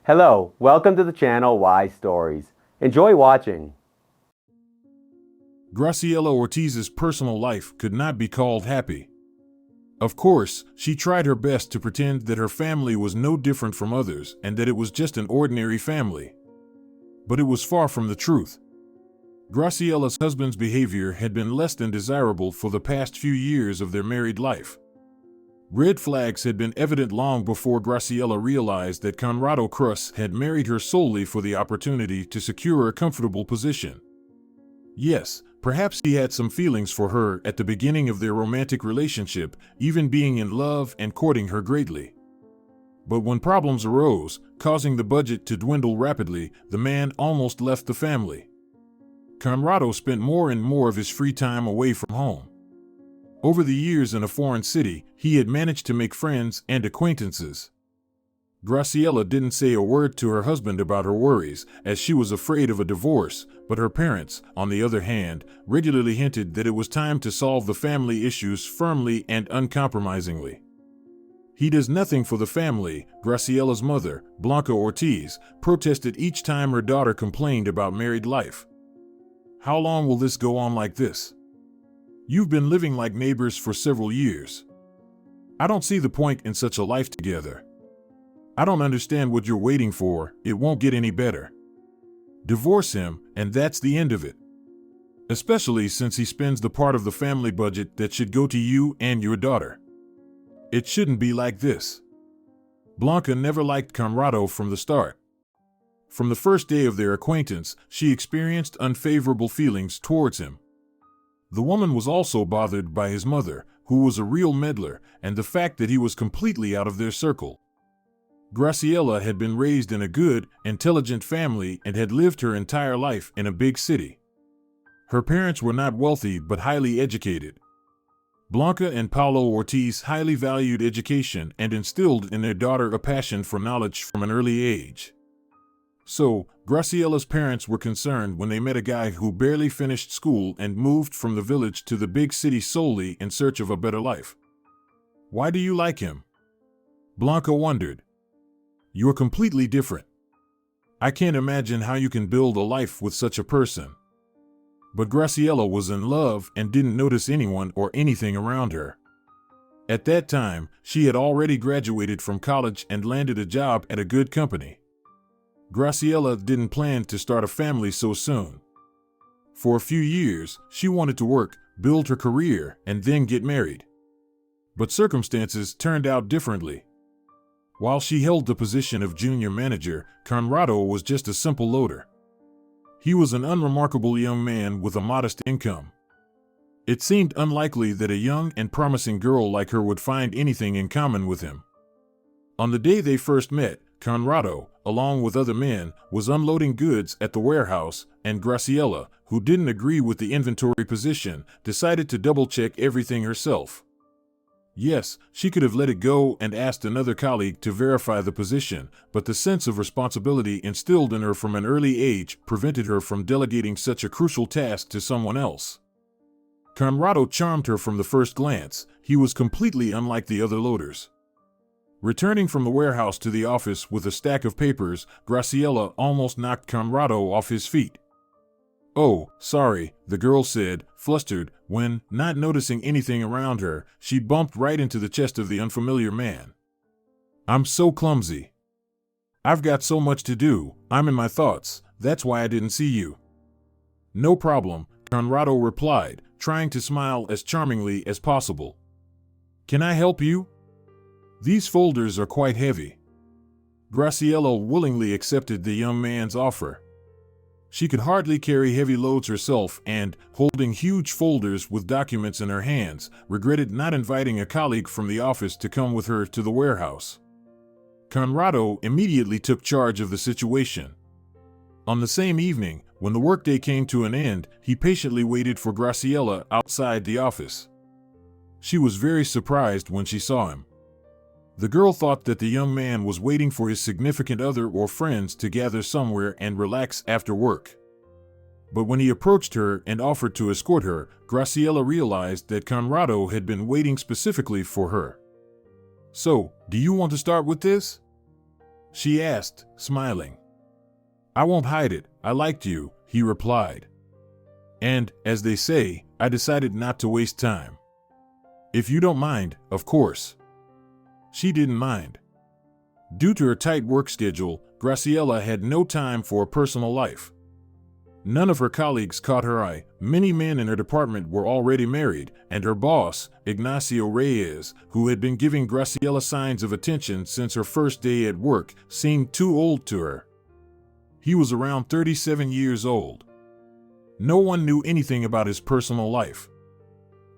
Hello, welcome to the channel Why Stories. Enjoy watching. Graciela Ortiz's personal life could not be called happy. Of course, she tried her best to pretend that her family was no different from others and that it was just an ordinary family. But it was far from the truth. Graciela's husband's behavior had been less than desirable for the past few years of their married life. Red flags had been evident long before Graciela realized that Conrado Cruz had married her solely for the opportunity to secure a comfortable position. Yes, perhaps he had some feelings for her at the beginning of their romantic relationship, even being in love and courting her greatly. But when problems arose, causing the budget to dwindle rapidly, the man almost left the family. Conrado spent more and more of his free time away from home. Over the years in a foreign city, he had managed to make friends and acquaintances. Graciela didn't say a word to her husband about her worries, as she was afraid of a divorce, but her parents, on the other hand, regularly hinted that it was time to solve the family issues firmly and uncompromisingly. "He does nothing for the family," Graciela's mother, Blanca Ortiz, protested each time her daughter complained about married life. "How long will this go on like this? You've been living like neighbors for several years. I don't see the point in such a life together. I don't understand what you're waiting for, it won't get any better. Divorce him, and that's the end of it. Especially since he spends the part of the family budget that should go to you and your daughter. It shouldn't be like this." Blanca never liked Conrado from the start. From the first day of their acquaintance, she experienced unfavorable feelings towards him. The woman was also bothered by his mother, who was a real meddler, and the fact that he was completely out of their circle. Graciela had been raised in a good, intelligent family and had lived her entire life in a big city. Her parents were not wealthy but highly educated. Blanca and Paulo Ortiz highly valued education and instilled in their daughter a passion for knowledge from an early age. So, Graciela's parents were concerned when they met a guy who barely finished school and moved from the village to the big city solely in search of a better life. "Why do you like him?" Blanca wondered. "You're completely different. I can't imagine how you can build a life with such a person." But Graciela was in love and didn't notice anyone or anything around her. At that time, she had already graduated from college and landed a job at a good company. Graciela didn't plan to start a family so soon. For a few years, she wanted to work, build her career, and then get married. But circumstances turned out differently. While she held the position of junior manager, Conrado was just a simple loader. He was an unremarkable young man with a modest income. It seemed unlikely that a young and promising girl like her would find anything in common with him. On the day they first met, Conrado, along with other men, was unloading goods at the warehouse, and Graciela, who didn't agree with the inventory position, decided to double-check everything herself. Yes, she could have let it go and asked another colleague to verify the position, but the sense of responsibility instilled in her from an early age prevented her from delegating such a crucial task to someone else. Conrado charmed her from the first glance. He was completely unlike the other loaders. Returning from the warehouse to the office with a stack of papers, Graciela almost knocked Conrado off his feet. "Oh, sorry," the girl said, flustered, when, not noticing anything around her, she bumped right into the chest of the unfamiliar man. "I'm so clumsy. I've got so much to do, I'm in my thoughts, that's why I didn't see you." "No problem," Conrado replied, trying to smile as charmingly as possible. "Can I help you? These folders are quite heavy." Graciela willingly accepted the young man's offer. She could hardly carry heavy loads herself and, holding huge folders with documents in her hands, regretted not inviting a colleague from the office to come with her to the warehouse. Conrado immediately took charge of the situation. On the same evening, when the workday came to an end, he patiently waited for Graciela outside the office. She was very surprised when she saw him. The girl thought that the young man was waiting for his significant other or friends to gather somewhere and relax after work. But when he approached her and offered to escort her, Graciela realized that Conrado had been waiting specifically for her. "So, do you want to start with this?" She asked, smiling. I won't hide it, I liked you, he replied. And, as they say, I decided not to waste time. If you don't mind, of course. She didn't mind. Due to her tight work schedule, Graciela had no time for a personal life. None of her colleagues caught her eye. Many men in her department were already married, and her boss, Ignacio Reyes, who had been giving Graciela signs of attention since her first day at work, seemed too old to her. He was around 37 years old. No one knew anything about his personal life.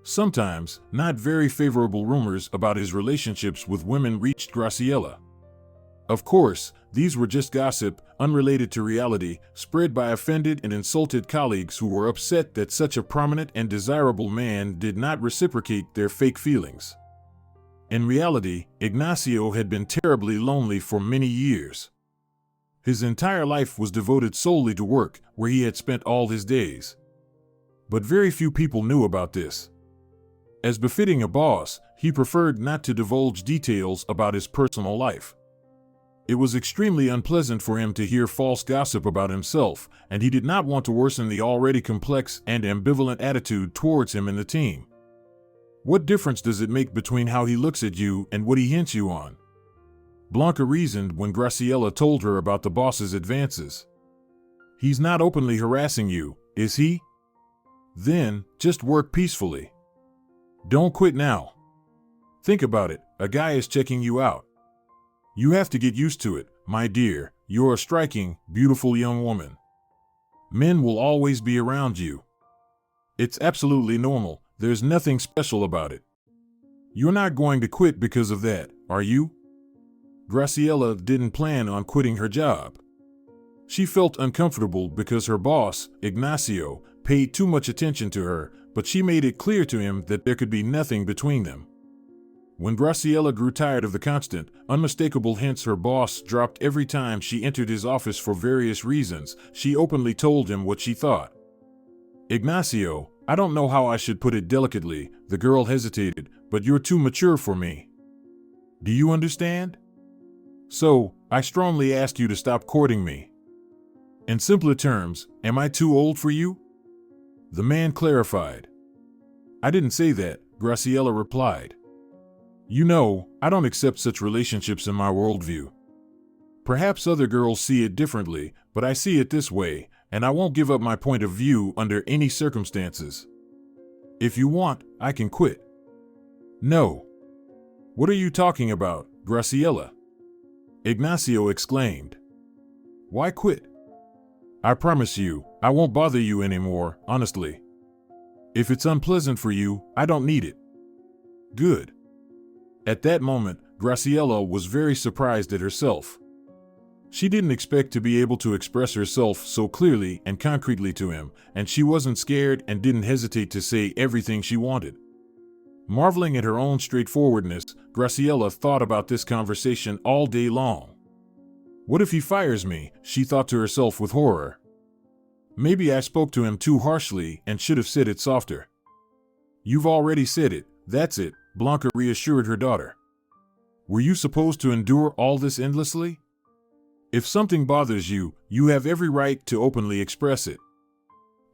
Sometimes, not very favorable rumors about his relationships with women reached Graciela. Of course, these were just gossip, unrelated to reality, spread by offended and insulted colleagues who were upset that such a prominent and desirable man did not reciprocate their fake feelings. In reality, Ignacio had been terribly lonely for many years. His entire life was devoted solely to work, where he had spent all his days. But very few people knew about this. As befitting a boss, he preferred not to divulge details about his personal life. It was extremely unpleasant for him to hear false gossip about himself, and he did not want to worsen the already complex and ambivalent attitude towards him and the team. What difference does it make between how he looks at you and what he hints you on? Blanca reasoned when Graciela told her about the boss's advances. He's not openly harassing you, is he? Then, just work peacefully. Don't quit now. Think about it, a guy is checking you out. You have to get used to it, my dear. You're a striking, beautiful young woman. Men will always be around you. It's absolutely normal, there's nothing special about it. You're not going to quit because of that, are you? Graciela didn't plan on quitting her job. She felt uncomfortable because her boss, Ignacio, paid too much attention to her, but she made it clear to him that there could be nothing between them. When Graciela grew tired of the constant, unmistakable hints her boss dropped every time she entered his office for various reasons, she openly told him what she thought. Ignacio, I don't know how I should put it delicately, the girl hesitated, but you're too mature for me. Do you understand? So, I strongly ask you to stop courting me. In simpler terms, am I too old for you? The man clarified. I didn't say that, Graciela replied. You know, I don't accept such relationships in my worldview. Perhaps other girls see it differently, but I see it this way, and I won't give up my point of view under any circumstances. If you want, I can quit. No. What are you talking about, Graciela? Ignacio exclaimed. Why quit? I promise you, I won't bother you anymore, honestly. If it's unpleasant for you, I don't need it. Good. At that moment, Graciela was very surprised at herself. She didn't expect to be able to express herself so clearly and concretely to him, and she wasn't scared and didn't hesitate to say everything she wanted. Marveling at her own straightforwardness, Graciela thought about this conversation all day long. What if he fires me, she thought to herself with horror. Maybe I spoke to him too harshly and should have said it softer. You've already said it, that's it, Blanca reassured her daughter. Were you supposed to endure all this endlessly? If something bothers you, you have every right to openly express it.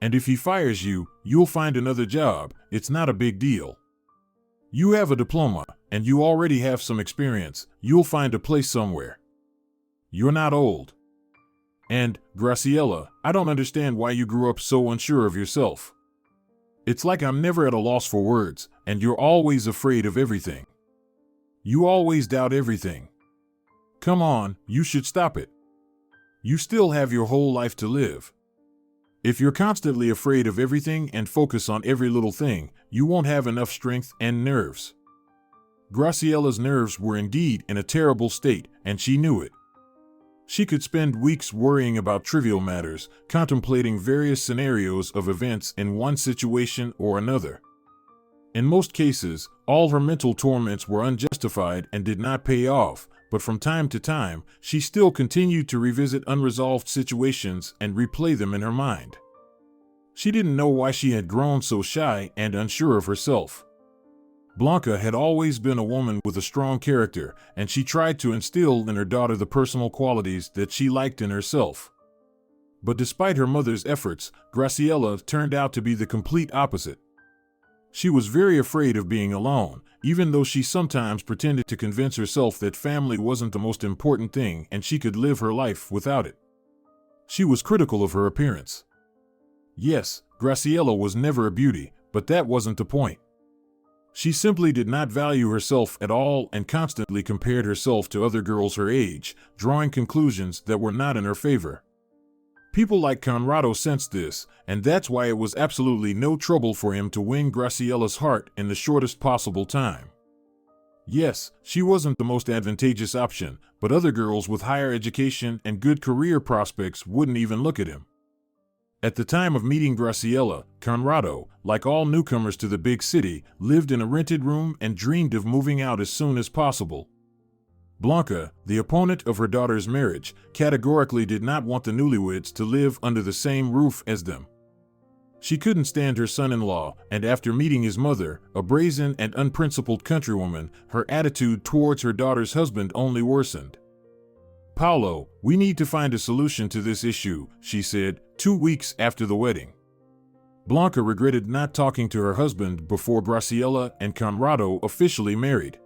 And if he fires you, you'll find another job, it's not a big deal. You have a diploma, and you already have some experience, you'll find a place somewhere. You're not old. And, Graciela, I don't understand why you grew up so unsure of yourself. It's like I'm never at a loss for words, and you're always afraid of everything. You always doubt everything. Come on, you should stop it. You still have your whole life to live. If you're constantly afraid of everything and focus on every little thing, you won't have enough strength and nerves. Graciela's nerves were indeed in a terrible state, and she knew it. She could spend weeks worrying about trivial matters, contemplating various scenarios of events in one situation or another. In most cases, all her mental torments were unjustified and did not pay off, but from time to time, she still continued to revisit unresolved situations and replay them in her mind. She didn't know why she had grown so shy and unsure of herself. Blanca had always been a woman with a strong character, and she tried to instill in her daughter the personal qualities that she liked in herself. But despite her mother's efforts, Graciela turned out to be the complete opposite. She was very afraid of being alone, even though she sometimes pretended to convince herself that family wasn't the most important thing and she could live her life without it. She was critical of her appearance. Yes, Graciela was never a beauty, but that wasn't the point. She simply did not value herself at all and constantly compared herself to other girls her age, drawing conclusions that were not in her favor. People like Conrado sensed this, and that's why it was absolutely no trouble for him to win Graciela's heart in the shortest possible time. Yes, she wasn't the most advantageous option, but other girls with higher education and good career prospects wouldn't even look at him. At the time of meeting Graciela, Conrado, like all newcomers to the big city, lived in a rented room and dreamed of moving out as soon as possible. Blanca, the opponent of her daughter's marriage, categorically did not want the newlyweds to live under the same roof as them. She couldn't stand her son-in-law, and after meeting his mother, a brazen and unprincipled countrywoman, her attitude towards her daughter's husband only worsened. "Paulo, we need to find a solution to this issue," she said, 2 weeks after the wedding. Blanca regretted not talking to her husband before Graciela and Conrado officially married.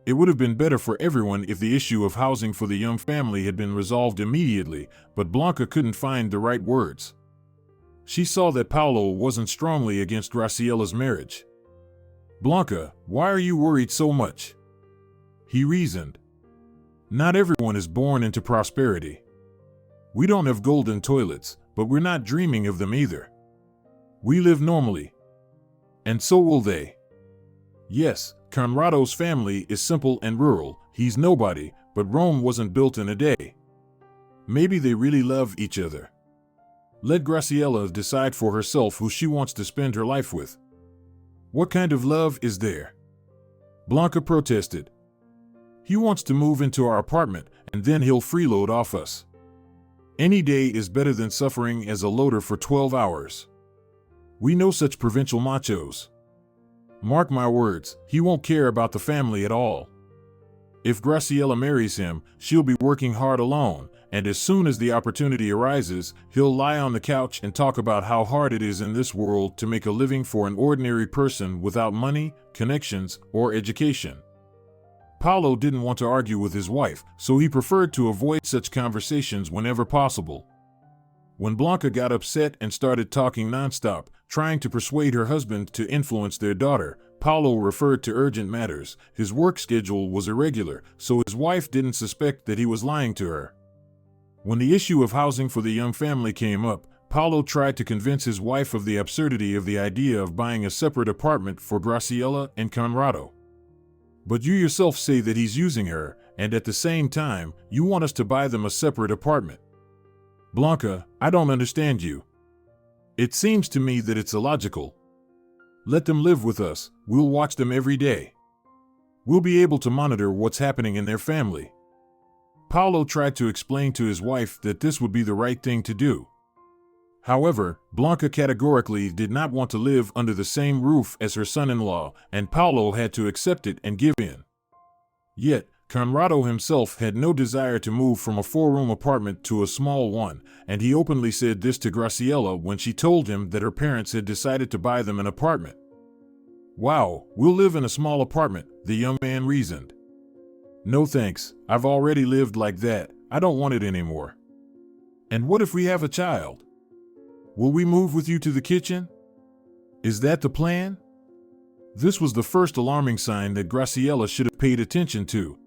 It would have been better for everyone if the issue of housing for the young family had been resolved immediately, but Blanca couldn't find the right words. She saw that Paulo wasn't strongly against Graciela's marriage. "Blanca, why are you worried so much?" he reasoned. "Not everyone is born into prosperity. We don't have golden toilets, but we're not dreaming of them either. We live normally. And so will they. Yes, Conrado's family is simple and rural, he's nobody, but Rome wasn't built in a day. Maybe they really love each other. Let Graciela decide for herself who she wants to spend her life with." "What kind of love is there?" Blanca protested. "He wants to move into our apartment, and then he'll freeload off us. Any day is better than suffering as a loader for 12 hours. We know such provincial machos. Mark my words, he won't care about the family at all. If Graciela marries him, she'll be working hard alone, and as soon as the opportunity arises, he'll lie on the couch and talk about how hard it is in this world to make a living for an ordinary person without money, connections, or education." Paulo didn't want to argue with his wife, so he preferred to avoid such conversations whenever possible. When Blanca got upset and started talking nonstop, trying to persuade her husband to influence their daughter, Paulo referred to urgent matters. His work schedule was irregular, so his wife didn't suspect that he was lying to her. When the issue of housing for the young family came up, Paulo tried to convince his wife of the absurdity of the idea of buying a separate apartment for Graciela and Conrado. "But you yourself say that he's using her, and at the same time, you want us to buy them a separate apartment. Blanca, I don't understand you. It seems to me that it's illogical. Let them live with us, we'll watch them every day. We'll be able to monitor what's happening in their family." Paulo tried to explain to his wife that this would be the right thing to do. However, Blanca categorically did not want to live under the same roof as her son-in-law, and Paulo had to accept it and give in. Yet, Conrado himself had no desire to move from a 4-room apartment to a small one, and he openly said this to Graciela when she told him that her parents had decided to buy them an apartment. "Wow, we'll live in a small apartment," the young man reasoned. "No thanks, I've already lived like that, I don't want it anymore." "And what if we have a child? Will we move with you to the kitchen? Is that the plan?" This was the first alarming sign that Graciela should have paid attention to.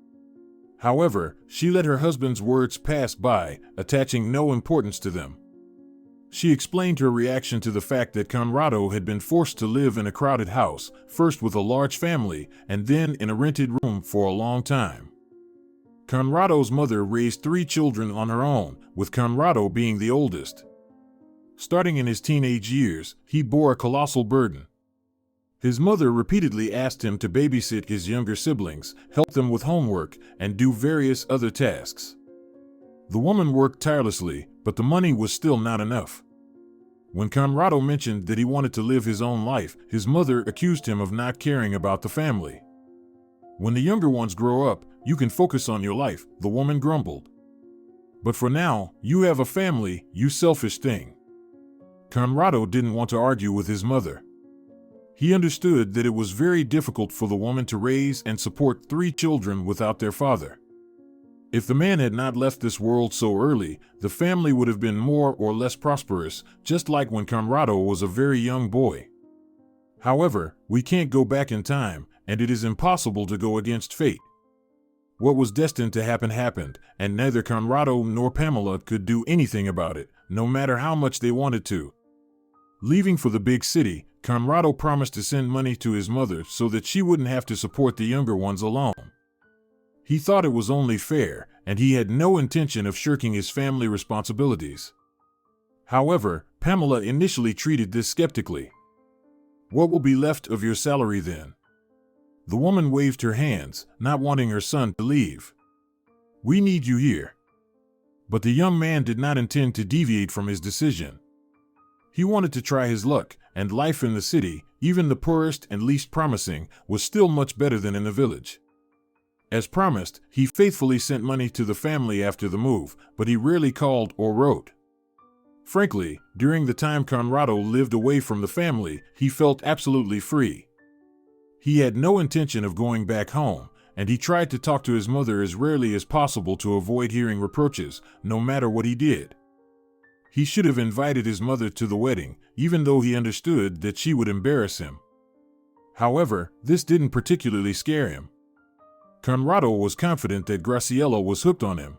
However, she let her husband's words pass by, attaching no importance to them. She explained her reaction to the fact that Conrado had been forced to live in a crowded house, first with a large family, and then in a rented room for a long time. Conrado's mother raised 3 children on her own, with Conrado being the oldest. Starting in his teenage years, he bore a colossal burden. His mother repeatedly asked him to babysit his younger siblings, help them with homework, and do various other tasks. The woman worked tirelessly, but the money was still not enough. When Conrado mentioned that he wanted to live his own life, his mother accused him of not caring about the family. When the younger ones grow up, you can focus on your life, the woman grumbled. But for now, you have a family, you selfish thing. Conrado didn't want to argue with his mother. He understood that it was very difficult for the woman to raise and support 3 children without their father. If the man had not left this world so early, the family would have been more or less prosperous, just like when Conrado was a very young boy. However, we can't go back in time, and it is impossible to go against fate. What was destined to happen happened, and neither Conrado nor Pamela could do anything about it, no matter how much they wanted to. Leaving for the big city, Conrado promised to send money to his mother so that she wouldn't have to support the younger ones alone. He thought it was only fair, and he had no intention of shirking his family responsibilities. However, Pamela initially treated this skeptically. "What will be left of your salary then?" The woman waved her hands, not wanting her son to leave. "We need you here." But the young man did not intend to deviate from his decision. He wanted to try his luck, and life in the city, even the poorest and least promising, was still much better than in the village. As promised, he faithfully sent money to the family after the move, but he rarely called or wrote. Frankly, during the time Conrado lived away from the family, he felt absolutely free. He had no intention of going back home, and he tried to talk to his mother as rarely as possible to avoid hearing reproaches, no matter what he did. He should have invited his mother to the wedding, even though he understood that she would embarrass him. However, this didn't particularly scare him. Conrado was confident that Graciela was hooked on him.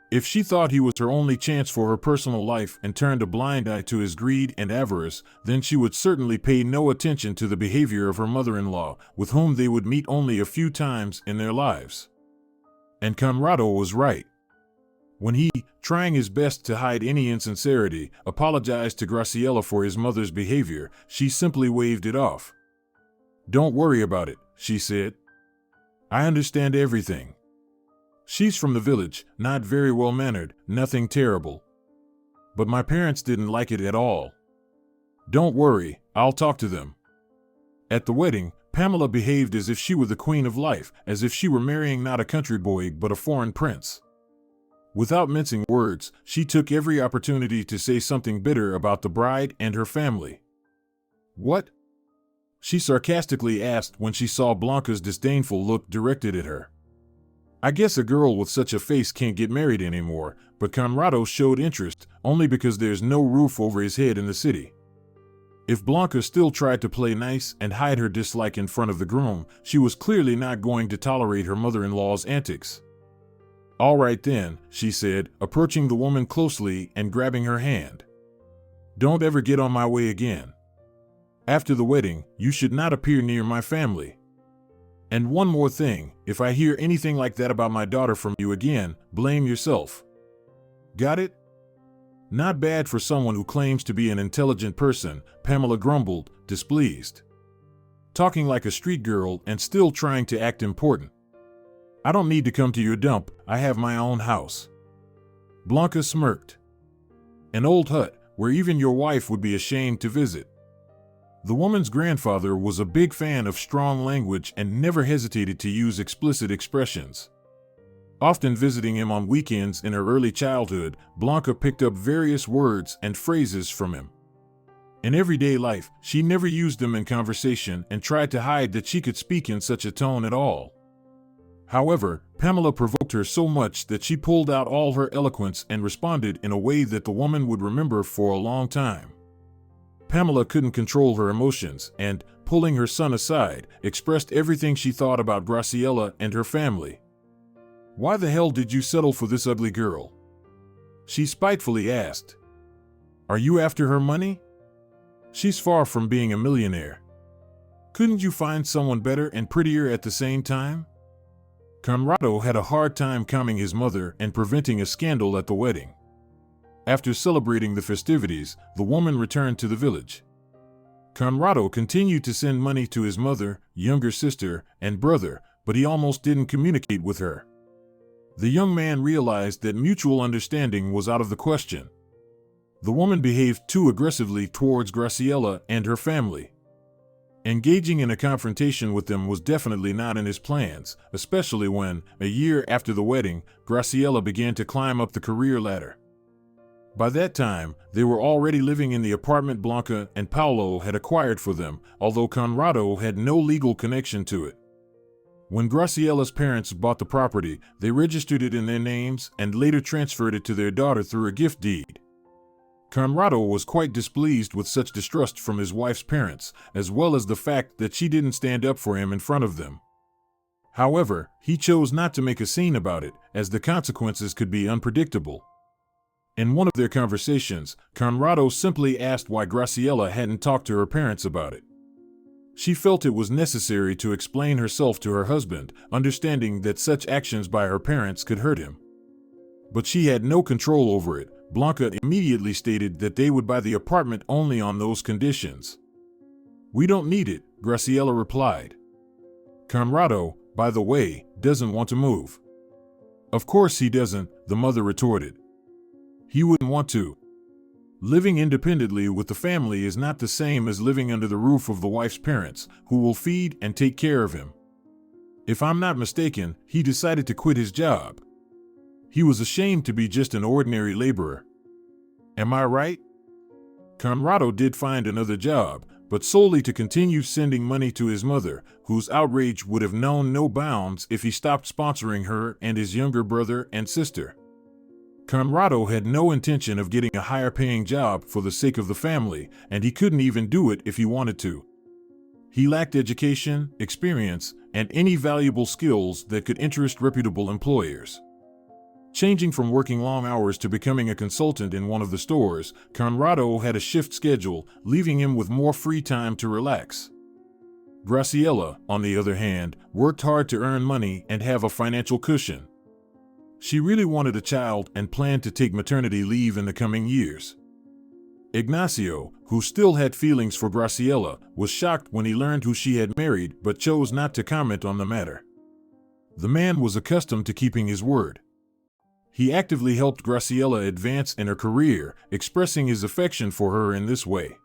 If she thought he was her only chance for her personal life and turned a blind eye to his greed and avarice, then she would certainly pay no attention to the behavior of her mother-in-law, with whom they would meet only a few times in their lives. And Conrado was right. When he, trying his best to hide any insincerity, apologized to Graciela for his mother's behavior, she simply waved it off. "Don't worry about it," she said. "I understand everything. She's from the village, not very well-mannered, nothing terrible. But my parents didn't like it at all. Don't worry, I'll talk to them." At the wedding, Pamela behaved as if she were the queen of life, as if she were marrying not a country boy but a foreign prince. Without mincing words, she took every opportunity to say something bitter about the bride and her family. "What?" she sarcastically asked when she saw Blanca's disdainful look directed at her. "I guess a girl with such a face can't get married anymore," but Conrado showed interest only because there's no roof over his head in the city. If Blanca still tried to play nice and hide her dislike in front of the groom, she was clearly not going to tolerate her mother-in-law's antics. "All right then," she said, approaching the woman closely and grabbing her hand. "Don't ever get on my way again. After the wedding, you should not appear near my family. And one more thing, if I hear anything like that about my daughter from you again, blame yourself. Got it?" "Not bad for someone who claims to be an intelligent person," Pamela grumbled, displeased. "Talking like a street girl and still trying to act important. I don't need to come to your dump, I have my own house." Blanca smirked. "An old hut, where even your wife would be ashamed to visit." The woman's grandfather was a big fan of strong language and never hesitated to use explicit expressions. Often visiting him on weekends in her early childhood, Blanca picked up various words and phrases from him. In everyday life, she never used them in conversation and tried to hide that she could speak in such a tone at all. However, Pamela provoked her so much that she pulled out all her eloquence and responded in a way that the woman would remember for a long time. Pamela couldn't control her emotions and, pulling her son aside, expressed everything she thought about Graciela and her family. "Why the hell did you settle for this ugly girl?" she spitefully asked. "Are you after her money? She's far from being a millionaire. Couldn't you find someone better and prettier at the same time?" Conrado had a hard time calming his mother and preventing a scandal at the wedding. After celebrating the festivities, the woman returned to the village. Conrado continued to send money to his mother, younger sister, and brother, but he almost didn't communicate with her. The young man realized that mutual understanding was out of the question. The woman behaved too aggressively towards Graciela and her family. Engaging in a confrontation with them was definitely not in his plans, especially when, a year after the wedding, Graciela began to climb up the career ladder. By that time, they were already living in the apartment Blanca and Paulo had acquired for them, although Conrado had no legal connection to it. When Graciela's parents bought the property, they registered it in their names and later transferred it to their daughter through a gift deed. Conrado was quite displeased with such distrust from his wife's parents, as well as the fact that she didn't stand up for him in front of them. However, he chose not to make a scene about it, as the consequences could be unpredictable. In one of their conversations, Conrado simply asked why Graciela hadn't talked to her parents about it. She felt it was necessary to explain herself to her husband, understanding that such actions by her parents could hurt him. But she had no control over it. Blanca immediately stated that they would buy the apartment only on those conditions. "We don't need it," Graciela replied. "Conrado, by the way, doesn't want to move." "Of course he doesn't," the mother retorted. "He wouldn't want to. Living independently with the family is not the same as living under the roof of the wife's parents, who will feed and take care of him. If I'm not mistaken, he decided to quit his job. He was ashamed to be just an ordinary laborer. Am I right?" Conrado did find another job, but solely to continue sending money to his mother, whose outrage would have known no bounds if he stopped sponsoring her and his younger brother and sister. Conrado had no intention of getting a higher-paying job for the sake of the family, and he couldn't even do it if he wanted to. He lacked education, experience, and any valuable skills that could interest reputable employers. Changing from working long hours to becoming a consultant in one of the stores, Conrado had a shift schedule, leaving him with more free time to relax. Graciela, on the other hand, worked hard to earn money and have a financial cushion. She really wanted a child and planned to take maternity leave in the coming years. Ignacio, who still had feelings for Graciela, was shocked when he learned who she had married but chose not to comment on the matter. The man was accustomed to keeping his word. He actively helped Graciela advance in her career, expressing his affection for her in this way.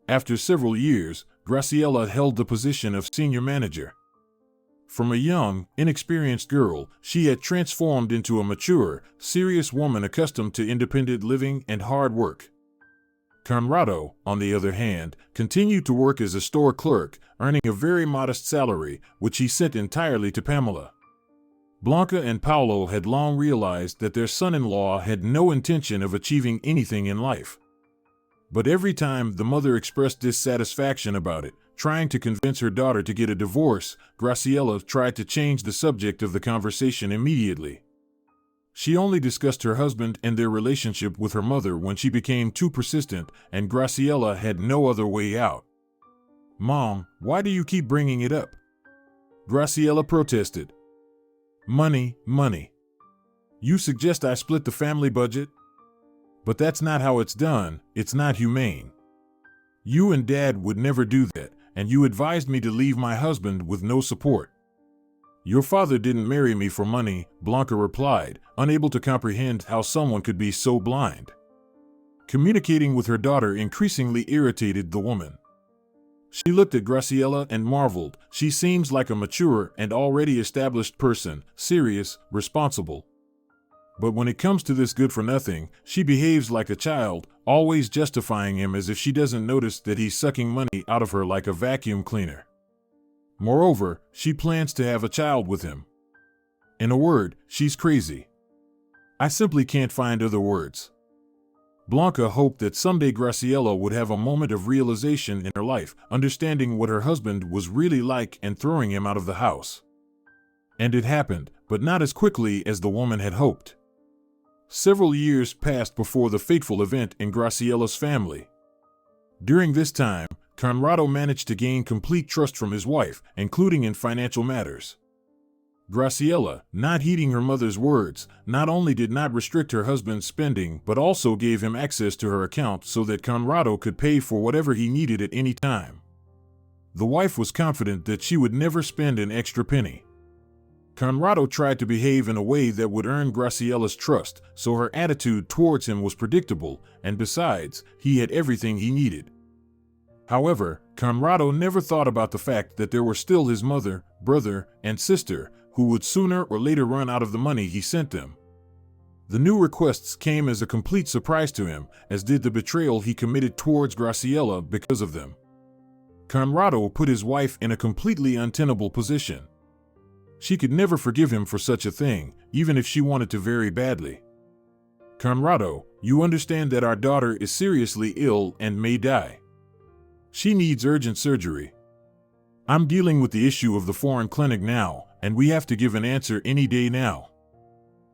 After several years, Graciela held the position of senior manager. From a young, inexperienced girl, she had transformed into a mature, serious woman accustomed to independent living and hard work. Conrado, on the other hand, continued to work as a store clerk, earning a very modest salary, which he sent entirely to Pamela. Blanca and Paulo had long realized that their son-in-law had no intention of achieving anything in life. But every time the mother expressed dissatisfaction about it, trying to convince her daughter to get a divorce, Graciela tried to change the subject of the conversation immediately. She only discussed her husband and their relationship with her mother when she became too persistent, and Graciela had no other way out. "Mom, why do you keep bringing it up?" Graciela protested. "Money, money. You suggest I split the family budget? But that's not how it's done. It's not humane. You and Dad would never do that, and you advised me to leave my husband with no support." "Your father didn't marry me for money," Blanca replied, unable to comprehend how someone could be so blind. Communicating with her daughter increasingly irritated the woman. She looked at Graciela and marveled. She seems like a mature and already established person, serious, responsible. But when it comes to this good-for-nothing, she behaves like a child, always justifying him as if she doesn't notice that he's sucking money out of her like a vacuum cleaner. Moreover, she plans to have a child with him. In a word, she's crazy. I simply can't find other words. Blanca hoped that someday Graciela would have a moment of realization in her life, understanding what her husband was really like and throwing him out of the house. And it happened, but not as quickly as the woman had hoped. Several years passed before the fateful event in Graciela's family. During this time, Conrado managed to gain complete trust from his wife, including in financial matters. Graciela, not heeding her mother's words, not only did not restrict her husband's spending but also gave him access to her account so that Conrado could pay for whatever he needed at any time. The wife was confident that she would never spend an extra penny. Conrado tried to behave in a way that would earn Graciella's trust, so her attitude towards him was predictable, and besides, he had everything he needed. However, Conrado never thought about the fact that there were still his mother, brother, and sister, who would sooner or later run out of the money he sent them. The new requests came as a complete surprise to him, as did the betrayal he committed towards Graciella because of them. Conrado put his wife in a completely untenable position. She could never forgive him for such a thing, even if she wanted to very badly. Conrado, you understand that our daughter is seriously ill and may die. She needs urgent surgery. I'm dealing with the issue of the foreign clinic now, and we have to give an answer any day now.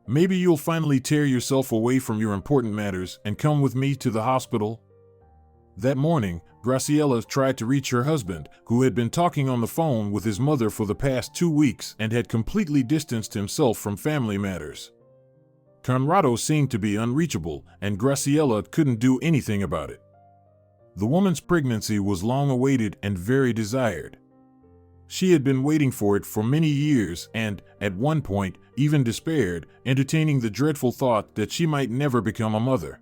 Maybe you'll finally tear yourself away from your important matters and come with me to the hospital. That morning, Graciella tried to reach her husband, who had been talking on the phone with his mother for the past 2 weeks and had completely distanced himself from family matters. Conrado seemed to be unreachable, and Graciella couldn't do anything about it. The woman's pregnancy was long awaited and very desired. She had been waiting for it for many years and, at one point, even despaired, entertaining the dreadful thought that she might never become a mother.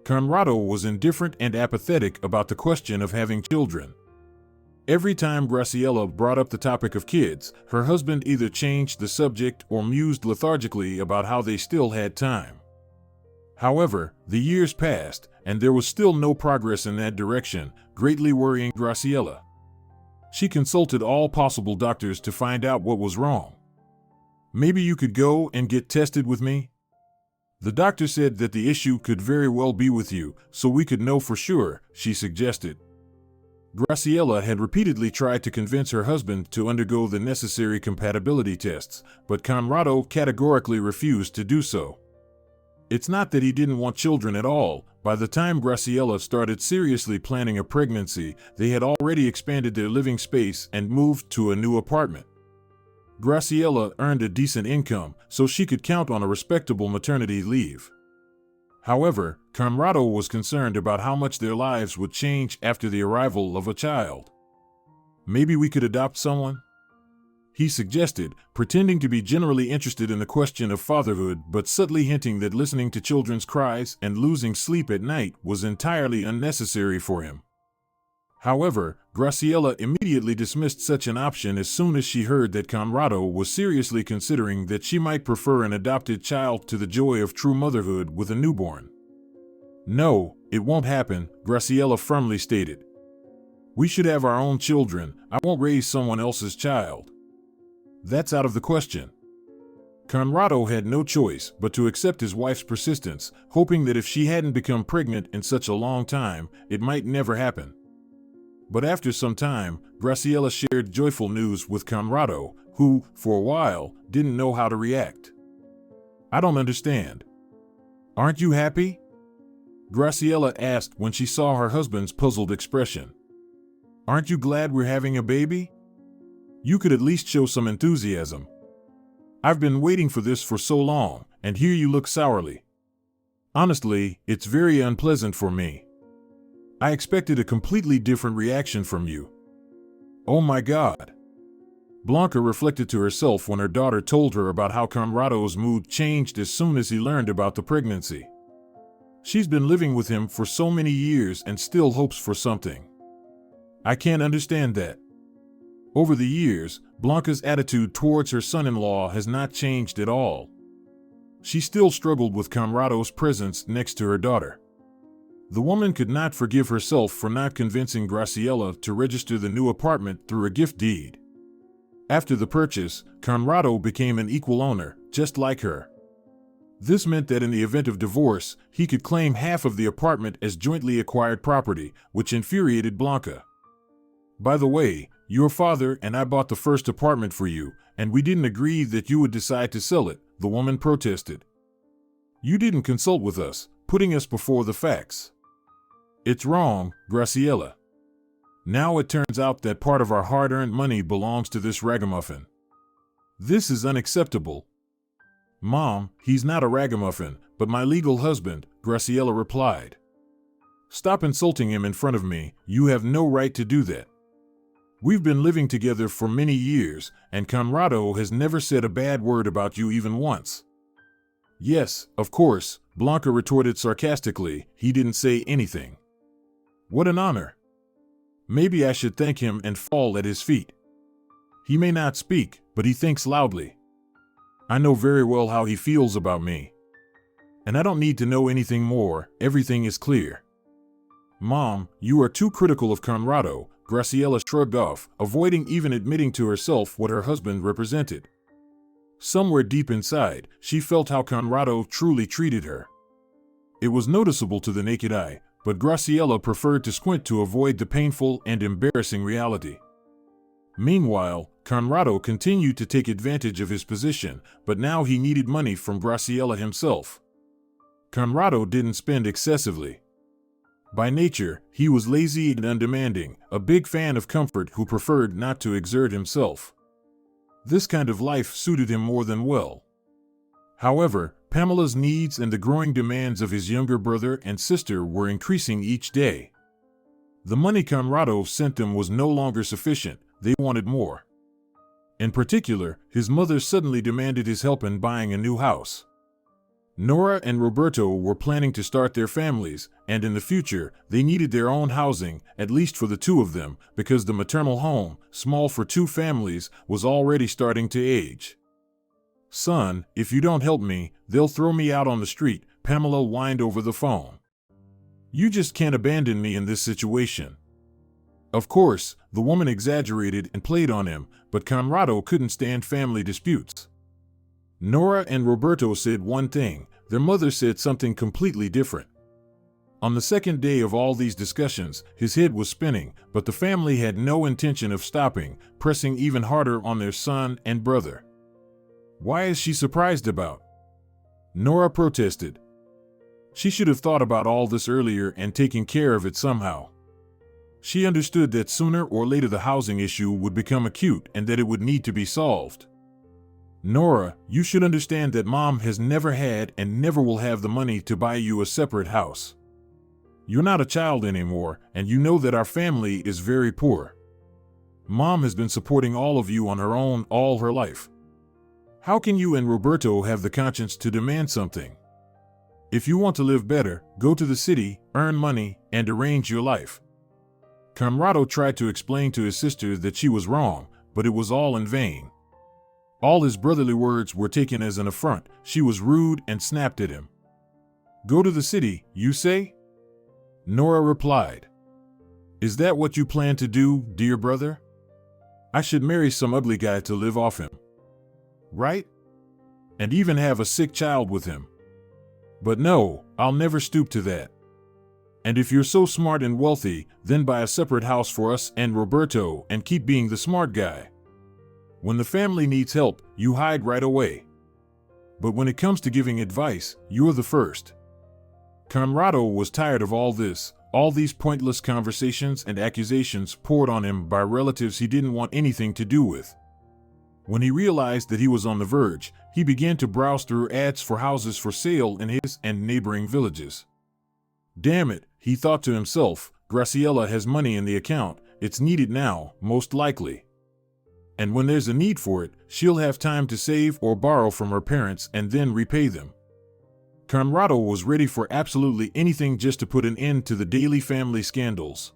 Conrado was indifferent and apathetic about the question of having children. Every time Graciella brought up the topic of kids, her husband either changed the subject or mused lethargically about how they still had time. However, the years passed, and there was still no progress in that direction, greatly worrying Graciella. She consulted all possible doctors to find out what was wrong. Maybe you could go and get tested with me? The doctor said that the issue could very well be with you, so we could know for sure, she suggested. Graciella had repeatedly tried to convince her husband to undergo the necessary compatibility tests, but Conrado categorically refused to do so. It's not that he didn't want children at all. By the time Graciella started seriously planning a pregnancy, they had already expanded their living space and moved to a new apartment. Graciella earned a decent income, so she could count on a respectable maternity leave. However, Conrado was concerned about how much their lives would change after the arrival of a child. Maybe we could adopt someone? He suggested, pretending to be generally interested in the question of fatherhood but subtly hinting that listening to children's cries and losing sleep at night was entirely unnecessary for him. However, Graciella immediately dismissed such an option as soon as she heard that Conrado was seriously considering that she might prefer an adopted child to the joy of true motherhood with a newborn. No, it won't happen, Graciella firmly stated. We should have our own children. I won't raise someone else's child. That's out of the question. Conrado had no choice but to accept his wife's persistence, hoping that if she hadn't become pregnant in such a long time, it might never happen. But after some time, Graciella shared joyful news with Conrado, who, for a while, didn't know how to react. I don't understand. Aren't you happy? Graciella asked when she saw her husband's puzzled expression. Aren't you glad we're having a baby? You could at least show some enthusiasm. I've been waiting for this for so long, and here you look sourly. Honestly, it's very unpleasant for me. I expected a completely different reaction from you. Oh my God. Blanca reflected to herself when her daughter told her about how Conrado's mood changed as soon as he learned about the pregnancy. She's been living with him for so many years and still hopes for something. I can't understand that. Over the years, Blanca's attitude towards her son-in-law has not changed at all. She still struggled with Conrado's presence next to her daughter. The woman could not forgive herself for not convincing Graciella to register the new apartment through a gift deed. After the purchase, Conrado became an equal owner, just like her. This meant that in the event of divorce, he could claim half of the apartment as jointly acquired property, which infuriated Blanca. By the way, your father and I bought the first apartment for you, and we didn't agree that you would decide to sell it, the woman protested. You didn't consult with us, putting us before the facts. It's wrong, Graciella. Now it turns out that part of our hard-earned money belongs to this ragamuffin. This is unacceptable. Mom, he's not a ragamuffin, but my legal husband, Graciella replied. Stop insulting him in front of me, you have no right to do that. We've been living together for many years, and Conrado has never said a bad word about you even once." "Yes, of course," Blanca retorted sarcastically. "He didn't say anything." "What an honor. Maybe I should thank him and fall at his feet. He may not speak, but he thinks loudly. I know very well how he feels about me. And I don't need to know anything more, everything is clear." "Mom, you are too critical of Conrado," Graciela shrugged off, avoiding even admitting to herself what her husband represented. Somewhere deep inside, she felt how Conrado truly treated her. It was noticeable to the naked eye, but Graciela preferred to squint to avoid the painful and embarrassing reality. Meanwhile, Conrado continued to take advantage of his position, but now he needed money from Graciela himself. Conrado didn't spend excessively. By nature, he was lazy and undemanding, a big fan of comfort who preferred not to exert himself. This kind of life suited him more than well. However, Pamela's needs and the growing demands of his younger brother and sister were increasing each day. The money Conrado sent them was no longer sufficient, they wanted more. In particular, his mother suddenly demanded his help in buying a new house. Nora and Roberto were planning to start their families, and in the future, they needed their own housing, at least for the two of them, because the maternal home, small for two families, was already starting to age. "Son, if you don't help me, they'll throw me out on the street," Pamela whined over the phone. "You just can't abandon me in this situation." Of course, the woman exaggerated and played on him, but Conrado couldn't stand family disputes. Nora and Roberto said one thing, their mother said something completely different. On the second day of all these discussions, his head was spinning, but the family had no intention of stopping, pressing even harder on their son and brother. "Why is she surprised about?" Nora protested. She should have thought about all this earlier and taken care of it somehow. She understood that sooner or later the housing issue would become acute and that it would need to be solved. "Nora, you should understand that Mom has never had and never will have the money to buy you a separate house. You're not a child anymore, and you know that our family is very poor. Mom has been supporting all of you on her own all her life. How can you and Roberto have the conscience to demand something? If you want to live better, go to the city, earn money, and arrange your life." Conrado tried to explain to his sister that she was wrong, but it was all in vain. All his brotherly words were taken as an affront. She was rude and snapped at him. "Go to the city, you say?" Nora replied. "Is that what you plan to do, dear brother? I should marry some ugly guy to live off him. Right? And even have a sick child with him. But no, I'll never stoop to that. And if you're so smart and wealthy, then buy a separate house for us and Roberto and keep being the smart guy. When the family needs help, you hide right away. But when it comes to giving advice, you're the first." Conrado was tired of all this, all these pointless conversations and accusations poured on him by relatives he didn't want anything to do with. When he realized that he was on the verge, he began to browse through ads for houses for sale in his and neighboring villages. "Damn it," he thought to himself, "Graciela has money in the account, it's needed now, most likely. And when there's a need for it, she'll have time to save or borrow from her parents and then repay them." Conrado was ready for absolutely anything just to put an end to the daily family scandals.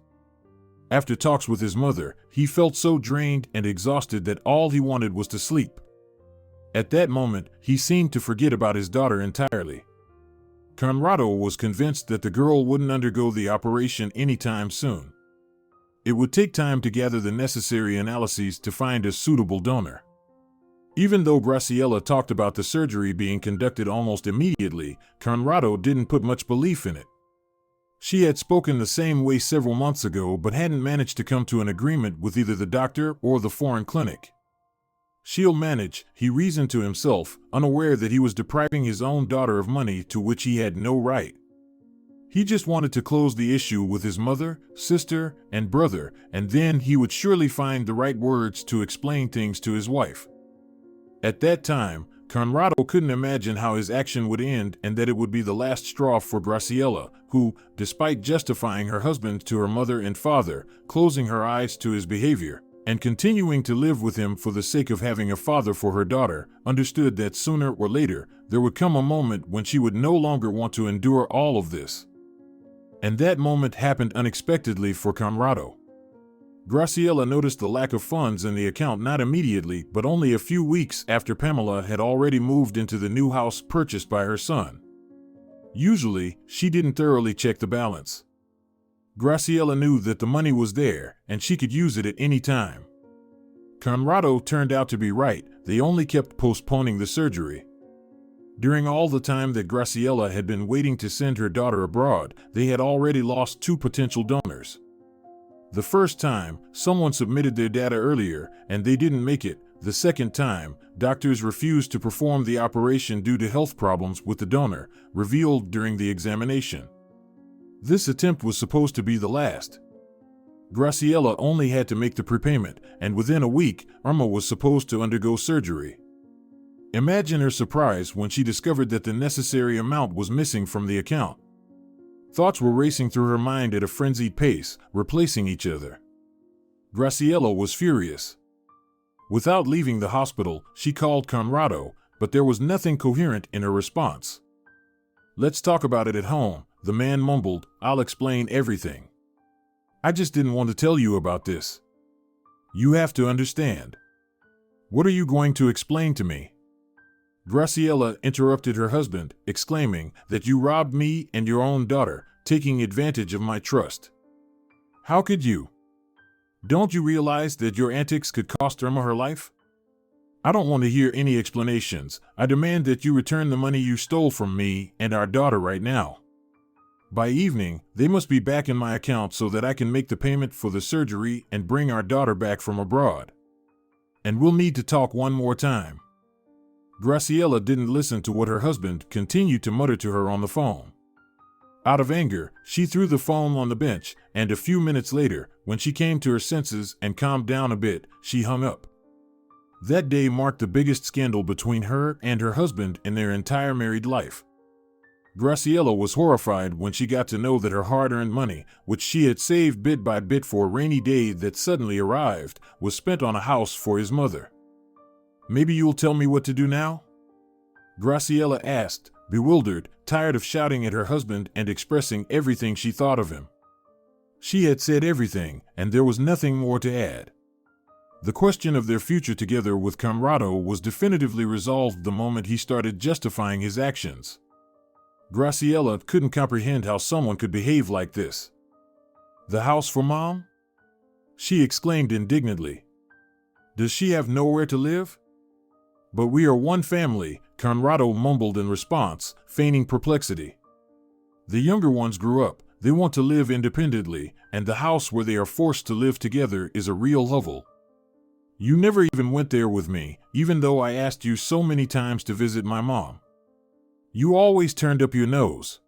After talks with his mother, he felt so drained and exhausted that all he wanted was to sleep. At that moment, he seemed to forget about his daughter entirely. Conrado was convinced that the girl wouldn't undergo the operation anytime soon. It would take time to gather the necessary analyses to find a suitable donor. Even though Graciela talked about the surgery being conducted almost immediately, Conrado didn't put much belief in it. She had spoken the same way several months ago but hadn't managed to come to an agreement with either the doctor or the foreign clinic. "She'll manage," he reasoned to himself, unaware that he was depriving his own daughter of money to which he had no right. He just wanted to close the issue with his mother, sister, and brother, and then he would surely find the right words to explain things to his wife. At that time, Conrado couldn't imagine how his action would end and that it would be the last straw for Graciela, who, despite justifying her husband to her mother and father, closing her eyes to his behavior, and continuing to live with him for the sake of having a father for her daughter, understood that sooner or later there would come a moment when she would no longer want to endure all of this. And that moment happened unexpectedly for Conrado. Graciela noticed the lack of funds in the account not immediately, but only a few weeks after Pamela had already moved into the new house purchased by her son. Usually, she didn't thoroughly check the balance. Graciela knew that the money was there, and she could use it at any time. Conrado turned out to be right. They only kept postponing the surgery. During all the time that Graciela had been waiting to send her daughter abroad, they had already lost 2 potential donors. The first time, someone submitted their data earlier, and they didn't make it. The second time, doctors refused to perform the operation due to health problems with the donor, revealed during the examination. This attempt was supposed to be the last. Graciela only had to make the prepayment, and within a week, Irma was supposed to undergo surgery. Imagine her surprise when she discovered that the necessary amount was missing from the account. Thoughts were racing through her mind at a frenzied pace, replacing each other. Graciela was furious. Without leaving the hospital, she called Conrado, but there was nothing coherent in her response. "Let's talk about it at home," the man mumbled. "I'll explain everything. I just didn't want to tell you about this. You have to understand." "What are you going to explain to me?" Graciela interrupted her husband, exclaiming that you robbed me and your own daughter, taking advantage of my trust. "How could you? Don't you realize that your antics could cost Irma her life? I don't want to hear any explanations. I demand that you return the money you stole from me and our daughter right now. By evening, they must be back in my account so that I can make the payment for the surgery and bring our daughter back from abroad. And we'll need to talk one more time." Graciela didn't listen to what her husband continued to mutter to her on the phone. Out of anger, she threw the phone on the bench, and a few minutes later, when she came to her senses and calmed down a bit, she hung up. That day marked the biggest scandal between her and her husband in their entire married life. Graciela was horrified when she got to know that her hard-earned money, which she had saved bit by bit for a rainy day that suddenly arrived, was spent on a house for his mother. "Maybe you'll tell me what to do now?" Graciela asked, bewildered, tired of shouting at her husband and expressing everything she thought of him. She had said everything, and there was nothing more to add. The question of their future together with Conrado was definitively resolved the moment he started justifying his actions. Graciela couldn't comprehend how someone could behave like this. "The house for Mom?" she exclaimed indignantly. "Does she have nowhere to live?" "But we are one family," Conrado mumbled in response, feigning perplexity. "The younger ones grew up, they want to live independently, and the house where they are forced to live together is a real hovel. You never even went there with me, even though I asked you so many times to visit my mom. You always turned up your nose."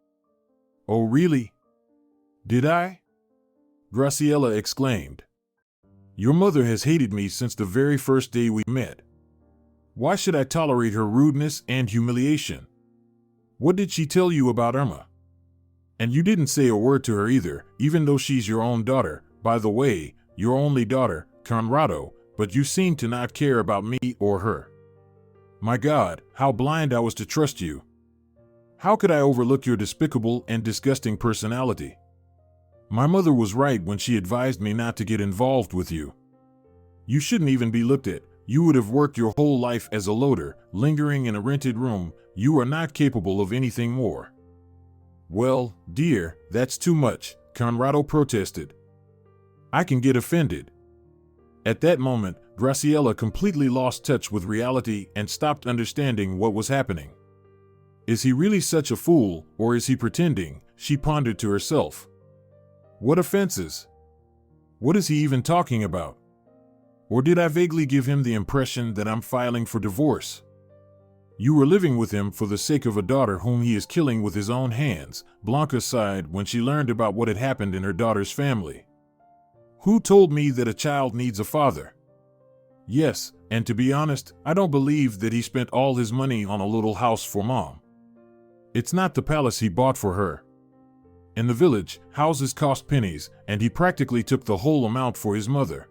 "Oh, really? Did I?" Graciela exclaimed. "Your mother has hated me since the very first day we met. Why should I tolerate her rudeness and humiliation? What did she tell you about Irma? And you didn't say a word to her either, even though she's your own daughter, by the way, your only daughter, Conrado, but you seem to not care about me or her. My God, how blind I was to trust you. How could I overlook your despicable and disgusting personality? My mother was right when she advised me not to get involved with you. You shouldn't even be looked at. You would have worked your whole life as a loader, lingering in a rented room. You are not capable of anything more." "Well, dear, that's too much," Conrado protested. "I can get offended." At that moment, Graciela completely lost touch with reality and stopped understanding what was happening. Is he really such a fool, or is he pretending? She pondered to herself. What offenses? What is he even talking about? Or did I vaguely give him the impression that I'm filing for divorce? You were living with him for the sake of a daughter whom he is killing with his own hands, Blanca sighed when she learned about what had happened in her daughter's family. Who told me that a child needs a father? Yes, and to be honest, I don't believe that he spent all his money on a little house for Mom. It's not the palace he bought for her. In the village, houses cost pennies, and he practically took the whole amount for his mother.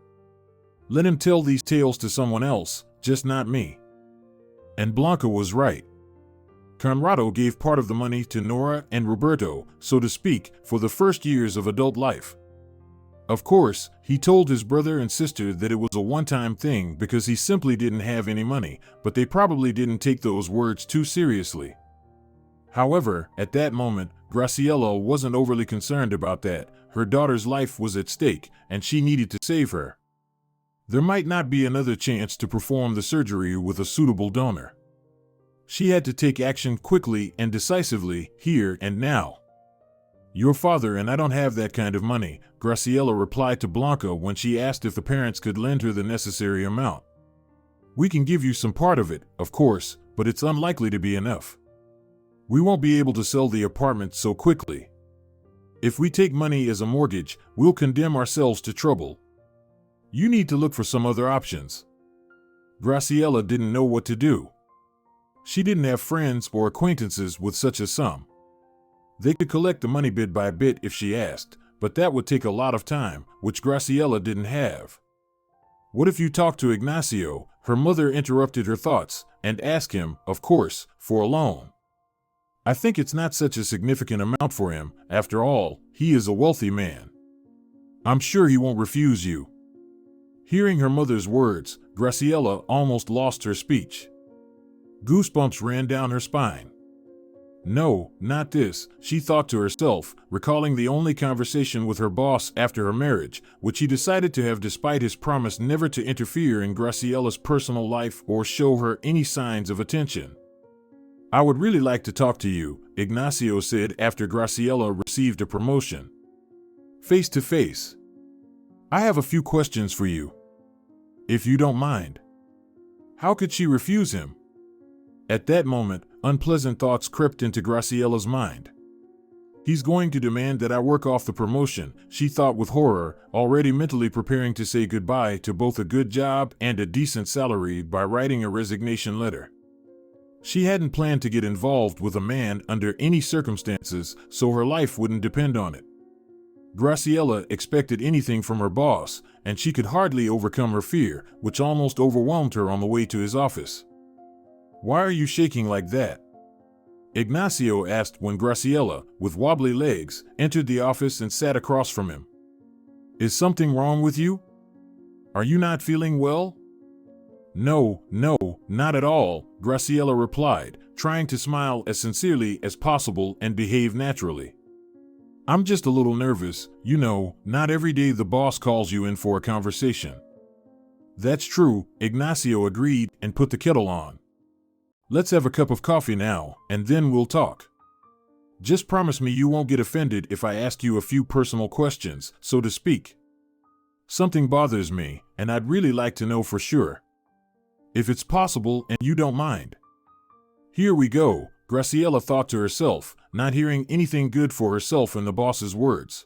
Let him tell these tales to someone else, just not me. And Blanca was right. Conrado gave part of the money to Nora and Roberto, so to speak, for the first years of adult life. Of course, he told his brother and sister that it was a one-time thing because he simply didn't have any money, but they probably didn't take those words too seriously. However, at that moment, Graciela wasn't overly concerned about that. Her daughter's life was at stake, and she needed to save her. There might not be another chance to perform the surgery with a suitable donor. She had to take action quickly and decisively, here and now. Your father and I don't have that kind of money, Graciela replied to Blanca when she asked if the parents could lend her the necessary amount. We can give you some part of it, of course, but it's unlikely to be enough. We won't be able to sell the apartment so quickly. If we take money as a mortgage, we'll condemn ourselves to trouble. You need to look for some other options. Graciela didn't know what to do. She didn't have friends or acquaintances with such a sum. They could collect the money bit by bit if she asked, but that would take a lot of time, which Graciela didn't have. What if you talked to Ignacio? Her mother interrupted her thoughts, and asked him, of course, for a loan. I think it's not such a significant amount for him. After all, he is a wealthy man. I'm sure he won't refuse you. Hearing her mother's words, Graciela almost lost her speech. Goosebumps ran down her spine. No, not this, she thought to herself, recalling the only conversation with her boss after her marriage, which he decided to have despite his promise never to interfere in Graciela's personal life or show her any signs of attention. I would really like to talk to you, Ignacio said after Graciela received a promotion. Face to face. I have a few questions for you. If you don't mind. How could she refuse him? At that moment, unpleasant thoughts crept into Graciela's mind. He's going to demand that I work off the promotion, she thought with horror, already mentally preparing to say goodbye to both a good job and a decent salary by writing a resignation letter. She hadn't planned to get involved with a man under any circumstances, so her life wouldn't depend on it. Graciela expected anything from her boss, and she could hardly overcome her fear, which almost overwhelmed her on the way to his office. Why are you shaking like that? Ignacio asked when Graciela, with wobbly legs, entered the office and sat across from him. Is something wrong with you? Are you not feeling well? No, not at all, Graciela replied, trying to smile as sincerely as possible and behave naturally. I'm just a little nervous, you know, not every day the boss calls you in for a conversation. That's true, Ignacio agreed and put the kettle on. Let's have a cup of coffee now, and then we'll talk. Just promise me you won't get offended if I ask you a few personal questions, so to speak. Something bothers me, and I'd really like to know for sure. If it's possible and you don't mind. Here we go, Graciela thought to herself, not hearing anything good for herself in the boss's words.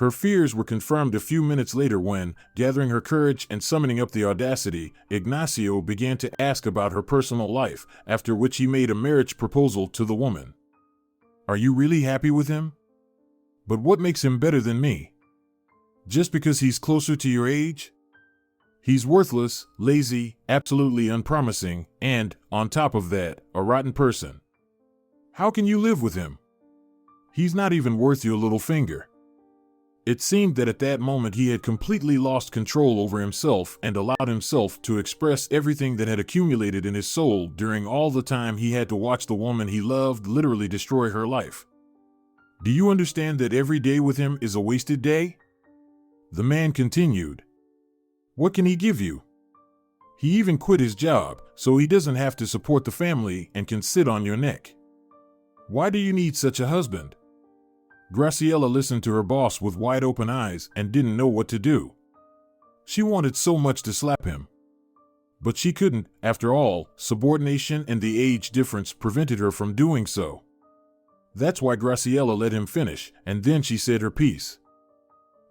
Her fears were confirmed a few minutes later when, gathering her courage and summoning up the audacity, Ignacio began to ask about her personal life, after which he made a marriage proposal to the woman. Are you really happy with him? But what makes him better than me? Just because he's closer to your age? He's worthless, lazy, absolutely unpromising, and, on top of that, a rotten person. How can you live with him? He's not even worth your little finger. It seemed that at that moment he had completely lost control over himself and allowed himself to express everything that had accumulated in his soul during all the time he had to watch the woman he loved literally destroy her life. Do you understand that every day with him is a wasted day? The man continued. What can he give you? He even quit his job, so he doesn't have to support the family and can sit on your neck. Why do you need such a husband? Graciela listened to her boss with wide open eyes and didn't know what to do. She wanted so much to slap him. But she couldn't, after all, subordination and the age difference prevented her from doing so. That's why Graciela let him finish, and then she said her piece.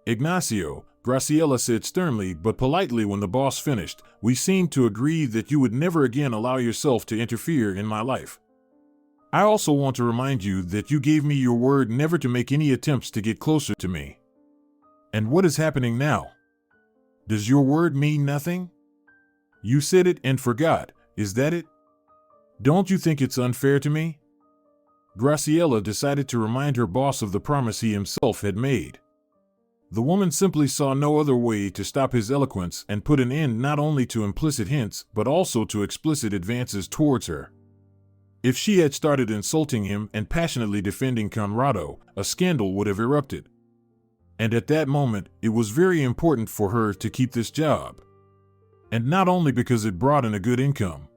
Ignacio, Graciela said sternly but politely when the boss finished, we seemed to agree that you would never again allow yourself to interfere in my life. I also want to remind you that you gave me your word never to make any attempts to get closer to me. And what is happening now? Does your word mean nothing? You said it and forgot, is that it? Don't you think it's unfair to me? Graciela decided to remind her boss of the promise he himself had made. The woman simply saw no other way to stop his eloquence and put an end not only to implicit hints but also to explicit advances towards her. If she had started insulting him and passionately defending Conrado, a scandal would have erupted. And at that moment, it was very important for her to keep this job. And not only because it brought in a good income.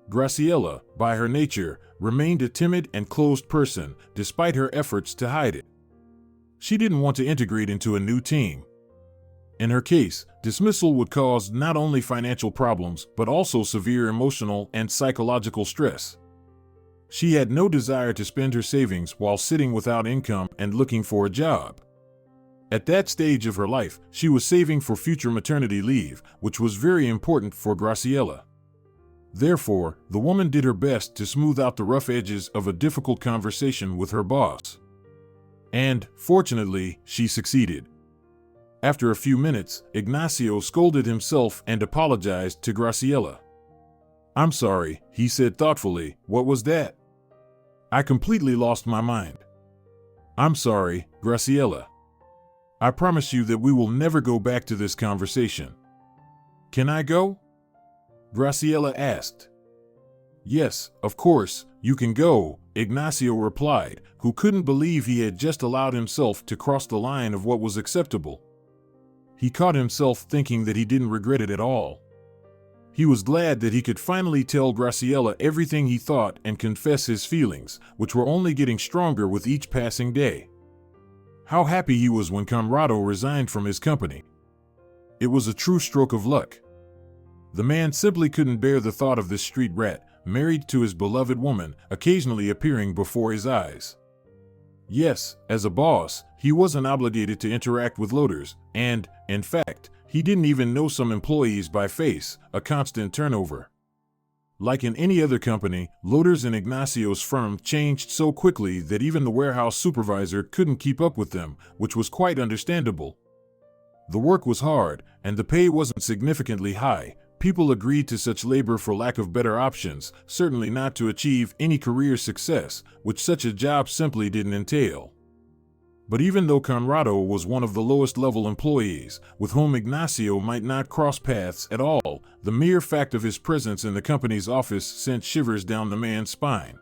Graciela, by her nature, remained a timid and closed person despite her efforts to hide it. She didn't want to integrate into a new team. In her case, dismissal would cause not only financial problems but also severe emotional and psychological stress. She had no desire to spend her savings while sitting without income and looking for a job. At that stage of her life, she was saving for future maternity leave, which was very important for Graciela. Therefore, the woman did her best to smooth out the rough edges of a difficult conversation with her boss. And, fortunately, she succeeded. After a few minutes, Ignacio scolded himself and apologized to Graciela. "I'm sorry," he said thoughtfully. "What was that? I completely lost my mind." "I'm sorry, Graciela. I promise you that we will never go back to this conversation." "Can I go?" Graciela asked. "Yes, of course, you can go," Ignacio replied, who couldn't believe he had just allowed himself to cross the line of what was acceptable. He caught himself thinking that he didn't regret it at all. He was glad that he could finally tell Graciela everything he thought and confess his feelings, which were only getting stronger with each passing day. How happy he was when Conrado resigned from his company. It was a true stroke of luck. The man simply couldn't bear the thought of this street rat, married to his beloved woman, occasionally appearing before his eyes. Yes, as a boss, he wasn't obligated to interact with loaders, and, in fact, he didn't even know some employees by face, a constant turnover. Like in any other company, loaders in Ignacio's firm changed so quickly that even the warehouse supervisor couldn't keep up with them, which was quite understandable. The work was hard, and the pay wasn't significantly high. People agreed to such labor for lack of better options, certainly not to achieve any career success, which such a job simply didn't entail. But even though Conrado was one of the lowest level employees, with whom Ignacio might not cross paths at all, the mere fact of his presence in the company's office sent shivers down the man's spine.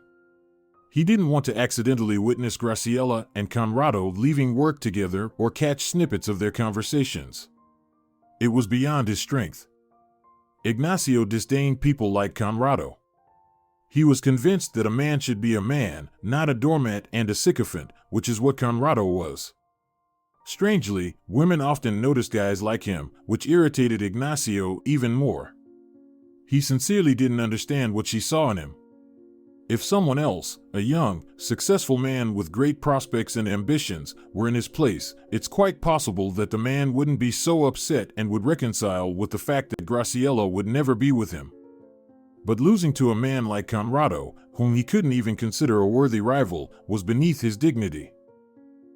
He didn't want to accidentally witness Graciela and Conrado leaving work together or catch snippets of their conversations. It was beyond his strength. Ignacio disdained people like Conrado. He was convinced that a man should be a man, not a doormat and a sycophant, which is what Conrado was. Strangely, women often noticed guys like him, which irritated Ignacio even more. He sincerely didn't understand what she saw in him. If someone else, a young, successful man with great prospects and ambitions, were in his place, it's quite possible that the man wouldn't be so upset and would reconcile with the fact that Graciela would never be with him. But losing to a man like Conrado, whom he couldn't even consider a worthy rival, was beneath his dignity.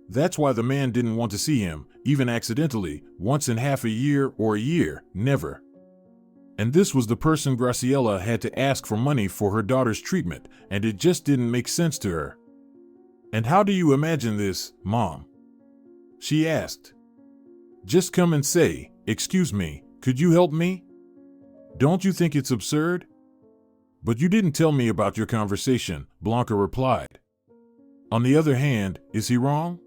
That's why the man didn't want to see him, even accidentally, once in half a year or a year, never. And this was the person Graciela had to ask for money for her daughter's treatment, and it just didn't make sense to her. "And how do you imagine this, Mom?" she asked. "Just come and say, 'Excuse me, could you help me?' Don't you think it's absurd?" "But you didn't tell me about your conversation," Blanca replied. "On the other hand, is he wrong?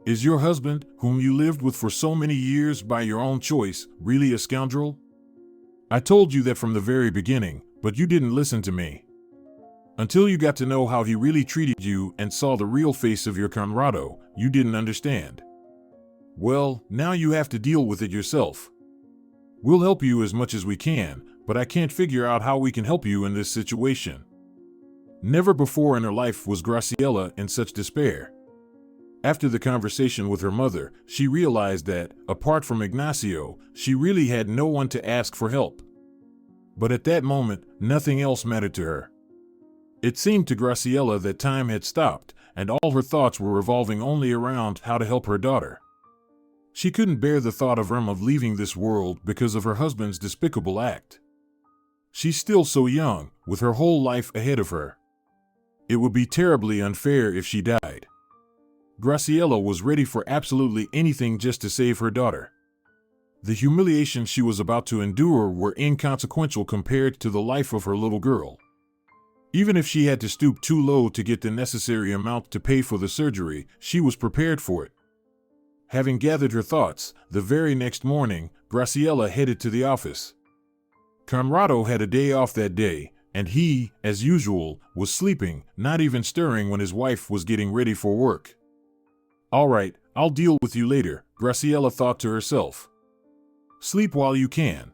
Is your husband, whom you lived with for so many years by your own choice, really a scoundrel? I told you that from the very beginning, but you didn't listen to me. Until you got to know how he really treated you and saw the real face of your Conrado, you didn't understand. Well, now you have to deal with it yourself. We'll help you as much as we can, but I can't figure out how we can help you in this situation." Never before in her life was Graciela in such despair. After the conversation with her mother, she realized that, apart from Ignacio, she really had no one to ask for help. But at that moment, nothing else mattered to her. It seemed to Graciela that time had stopped, and all her thoughts were revolving only around how to help her daughter. She couldn't bear the thought of Irma leaving this world because of her husband's despicable act. She's still so young, with her whole life ahead of her. It would be terribly unfair if she died. Graciela was ready for absolutely anything just to save her daughter. The humiliations she was about to endure were inconsequential compared to the life of her little girl. Even if she had to stoop too low to get the necessary amount to pay for the surgery, she was prepared for it. Having gathered her thoughts, the very next morning, Graciela headed to the office. Conrado had a day off that day, and he, as usual, was sleeping, not even stirring when his wife was getting ready for work. "All right, I'll deal with you later," Graciela thought to herself. "Sleep while you can.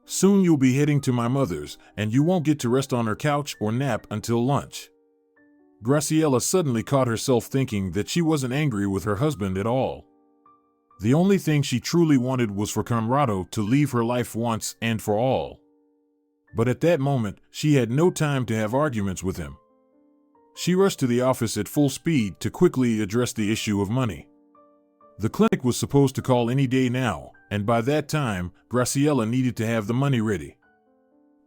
Soon you'll be heading to my mother's, and you won't get to rest on her couch or nap until lunch." Graciela suddenly caught herself thinking that she wasn't angry with her husband at all. The only thing she truly wanted was for Conrado to leave her life once and for all. But at that moment, she had no time to have arguments with him. She rushed to the office at full speed to quickly address the issue of money. The clinic was supposed to call any day now, and by that time, Graciela needed to have the money ready.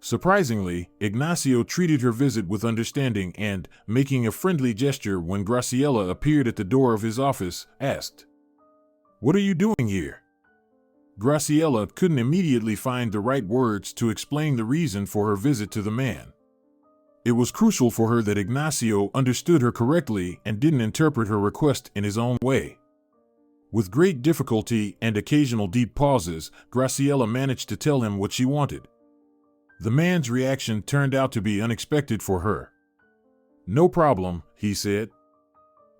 Surprisingly, Ignacio treated her visit with understanding and, making a friendly gesture when Graciela appeared at the door of his office, asked, "What are you doing here?" Graciela couldn't immediately find the right words to explain the reason for her visit to the man. It was crucial for her that Ignacio understood her correctly and didn't interpret her request in his own way. With great difficulty and occasional deep pauses, Graciela managed to tell him what she wanted. The man's reaction turned out to be unexpected for her. "No problem," he said.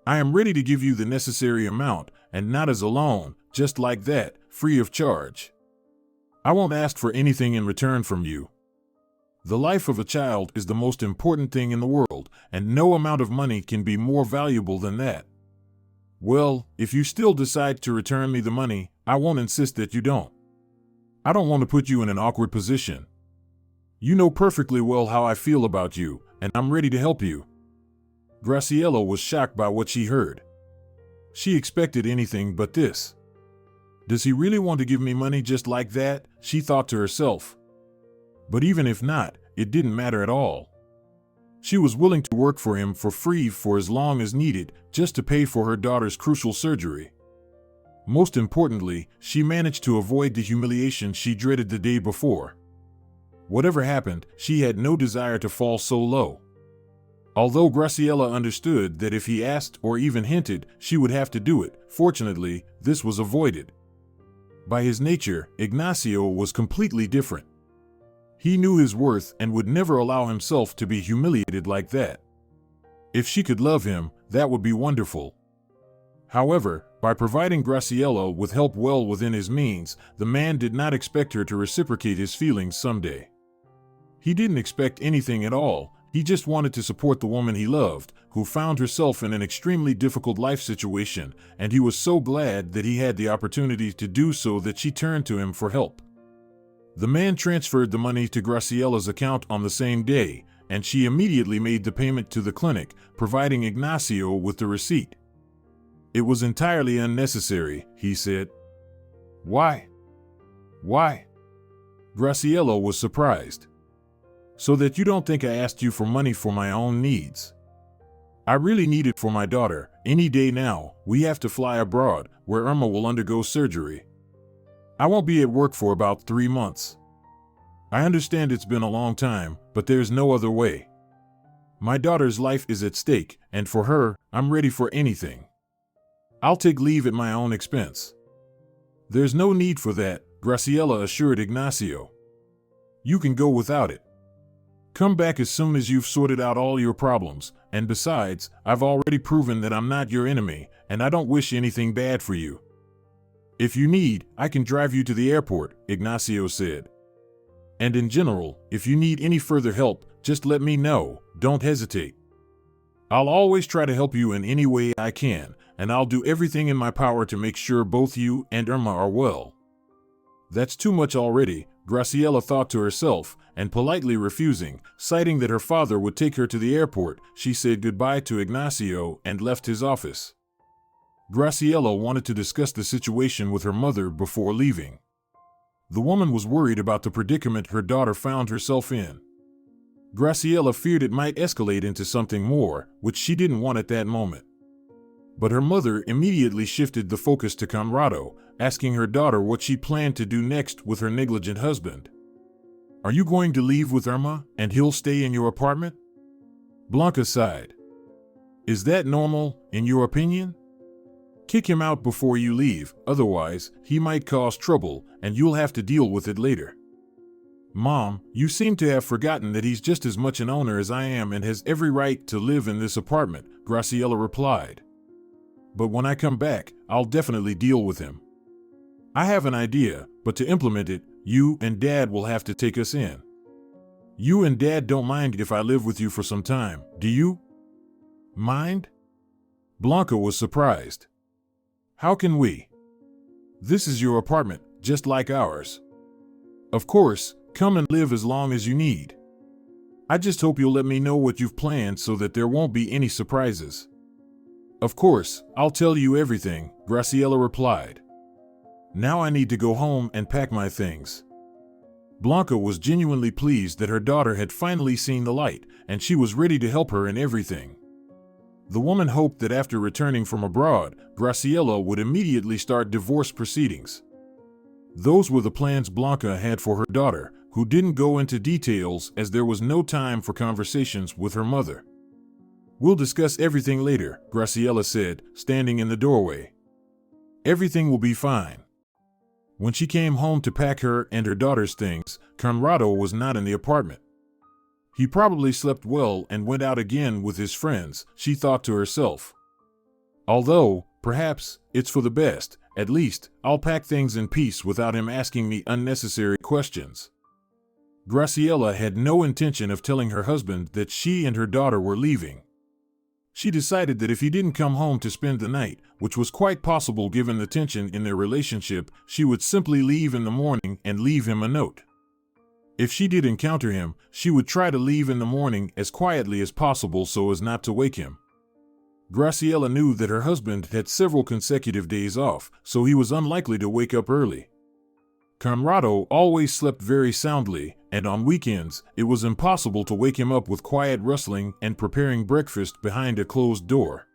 "I am ready to give you the necessary amount, and not as a loan, just like that, free of charge. I won't ask for anything in return from you. The life of a child is the most important thing in the world, and no amount of money can be more valuable than that. Well, if you still decide to return me the money, I won't insist that you don't. I don't want to put you in an awkward position. You know perfectly well how I feel about you, and I'm ready to help you." Graciela was shocked by what she heard. She expected anything but this. "Does he really want to give me money just like that?" she thought to herself. But even if not, it didn't matter at all. She was willing to work for him for free for as long as needed, just to pay for her daughter's crucial surgery. Most importantly, she managed to avoid the humiliation she dreaded the day before. Whatever happened, she had no desire to fall so low. Although Graciela understood that if he asked or even hinted, she would have to do it, fortunately, this was avoided. By his nature, Ignacio was completely different. He knew his worth and would never allow himself to be humiliated like that. If she could love him, that would be wonderful. However, by providing Graciela with help well within his means, the man did not expect her to reciprocate his feelings someday. He didn't expect anything at all. He just wanted to support the woman he loved, who found herself in an extremely difficult life situation, and he was so glad that he had the opportunity to do so that she turned to him for help. The man transferred the money to Graciela's account on the same day, and she immediately made the payment to the clinic, providing Ignacio with the receipt. "It was entirely unnecessary," he said. "Why?" "Why?" Graciela was surprised. "So that you don't think I asked you for money for my own needs. I really need it for my daughter. Any day now, we have to fly abroad, where Irma will undergo surgery. I won't be at work for about 3 months. I understand it's been a long time, but there's no other way. My daughter's life is at stake, and for her, I'm ready for anything. I'll take leave at my own expense." "There's no need for that," Graciela assured Ignacio. "You can go without it. Come back as soon as you've sorted out all your problems, and besides, I've already proven that I'm not your enemy, and I don't wish anything bad for you. If you need, I can drive you to the airport," Ignacio said. "And in general, if you need any further help, just let me know, don't hesitate. I'll always try to help you in any way I can, and I'll do everything in my power to make sure both you and Irma are well." That's too much already, Graciela thought to herself, and politely refusing, citing that her father would take her to the airport, she said goodbye to Ignacio and left his office. Graciela wanted to discuss the situation with her mother before leaving. The woman was worried about the predicament her daughter found herself in. Graciela feared it might escalate into something more, which she didn't want at that moment. But her mother immediately shifted the focus to Conrado, asking her daughter what she planned to do next with her negligent husband. "Are you going to leave with Irma, and he'll stay in your apartment?" Blanca sighed. "Is that normal, in your opinion? Kick him out before you leave, otherwise he might cause trouble, and you'll have to deal with it later." "Mom, you seem to have forgotten that he's just as much an owner as I am and has every right to live in this apartment," Graciela replied. "But when I come back, I'll definitely deal with him. I have an idea, but to implement it, you and Dad will have to take us in. You and Dad don't mind if I live with you for some time, do you?" "Mind?" Blanca was surprised. "How can we? This is your apartment, just like ours. Of course, come and live as long as you need. I just hope you'll let me know what you've planned so that there won't be any surprises." "Of course, I'll tell you everything," Graciela replied. "Now I need to go home and pack my things." Blanca was genuinely pleased that her daughter had finally seen the light, and she was ready to help her in everything. The woman hoped that after returning from abroad, Graciela would immediately start divorce proceedings. Those were the plans Blanca had for her daughter, who didn't go into details as there was no time for conversations with her mother. "We'll discuss everything later," Graciela said, standing in the doorway. "Everything will be fine." When she came home to pack her and her daughter's things, Conrado was not in the apartment. He probably slept well and went out again with his friends, she thought to herself. Although, perhaps, it's for the best, at least, I'll pack things in peace without him asking me unnecessary questions. Graciela had no intention of telling her husband that she and her daughter were leaving. She decided that if he didn't come home to spend the night, which was quite possible given the tension in their relationship, she would simply leave in the morning and leave him a note. If she did encounter him, she would try to leave in the morning as quietly as possible so as not to wake him. Graciela knew that her husband had several consecutive days off, so he was unlikely to wake up early. Conrado always slept very soundly, and on weekends, it was impossible to wake him up with quiet rustling and preparing breakfast behind a closed door.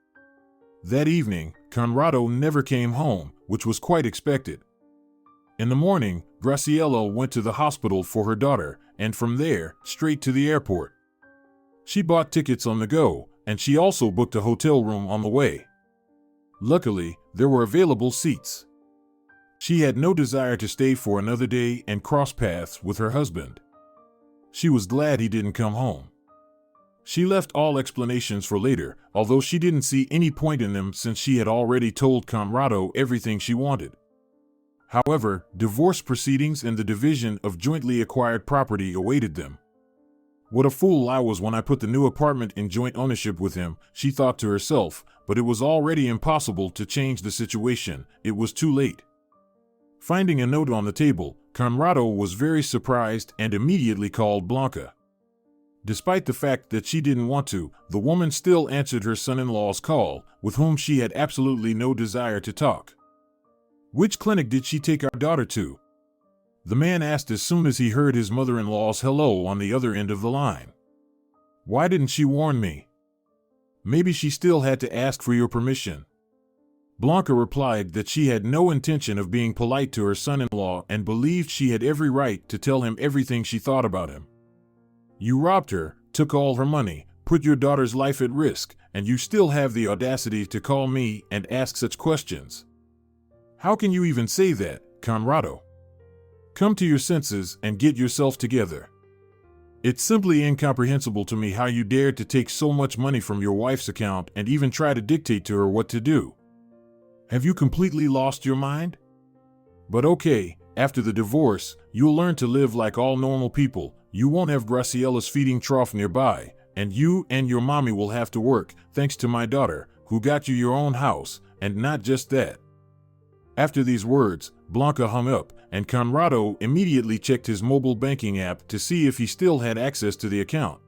That evening, Conrado never came home, which was quite expected. In the morning, Graciela went to the hospital for her daughter, and from there, straight to the airport. She bought tickets on the go, and she also booked a hotel room on the way. Luckily, there were available seats. She had no desire to stay for another day and cross paths with her husband. She was glad he didn't come home. She left all explanations for later, although she didn't see any point in them since she had already told Conrado everything she wanted. However, divorce proceedings and the division of jointly acquired property awaited them. "What a fool I was when I put the new apartment in joint ownership with him," she thought to herself, but it was already impossible to change the situation, it was too late. Finding a note on the table, Conrado was very surprised and immediately called Blanca. Despite the fact that she didn't want to, the woman still answered her son-in-law's call, with whom she had absolutely no desire to talk. "Which clinic did she take our daughter to?" the man asked as soon as he heard his mother-in-law's hello on the other end of the line. "Why didn't she warn me?" "Maybe she still had to ask for your permission." Blanca replied that she had no intention of being polite to her son-in-law and believed she had every right to tell him everything she thought about him. "You robbed her, took all her money, put your daughter's life at risk, and you still have the audacity to call me and ask such questions. How can you even say that, Conrado? Come to your senses and get yourself together. It's simply incomprehensible to me how you dared to take so much money from your wife's account and even try to dictate to her what to do. Have you completely lost your mind? But okay, after the divorce, you'll learn to live like all normal people. You won't have Graciela's feeding trough nearby, and you and your mommy will have to work, thanks to my daughter, who got you your own house, and not just that." After these words, Blanca hung up, and Conrado immediately checked his mobile banking app to see if he still had access to the account.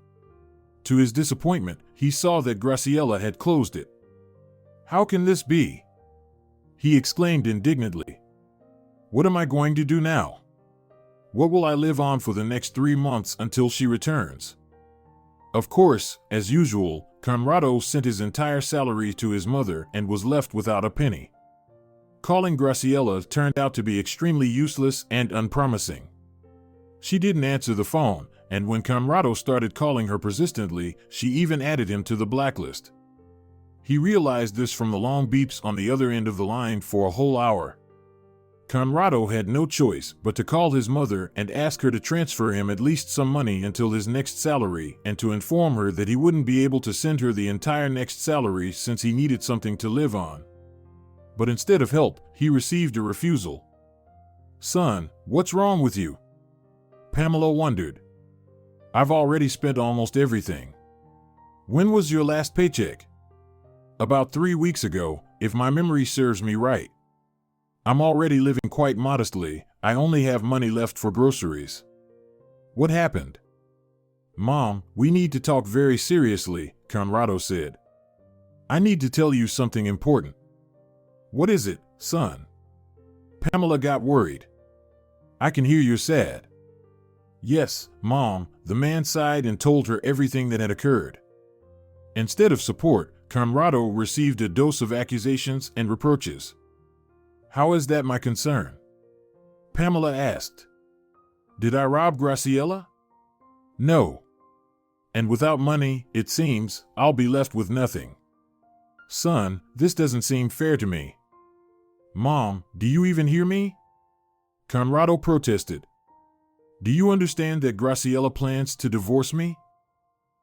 To his disappointment, he saw that Graciela had closed it. "How can this be? He exclaimed indignantly. What am I going to do now? What will I live on for the next 3 months until she returns? Of course, as usual, Conrado sent his entire salary to his mother and was left without a penny. Calling Graciela turned out to be extremely useless and unpromising. She didn't answer the phone, and when Conrado started calling her persistently, she even added him to the blacklist. He realized this from the long beeps on the other end of the line for a whole hour. Conrado had no choice but to call his mother and ask her to transfer him at least some money until his next salary and to inform her that he wouldn't be able to send her the entire next salary since he needed something to live on. But instead of help, he received a refusal. Son, what's wrong with you? Pamela wondered. I've already spent almost everything. When was your last paycheck? About 3 weeks ago, if my memory serves me right. I'm already living quite modestly. I only have money left for groceries. What happened? Mom, we need to talk very seriously, Conrado said. I need to tell you something important. What is it, son? Pamela got worried. I can hear you're sad. Yes, Mom, the man sighed and told her everything that had occurred. Instead of support, Conrado received a dose of accusations and reproaches. How is that my concern? Pamela asked. Did I rob Graciela? No. And without money, it seems, I'll be left with nothing. Son, this doesn't seem fair to me. Mom, do you even hear me? Conrado protested. Do you understand that Graciela plans to divorce me?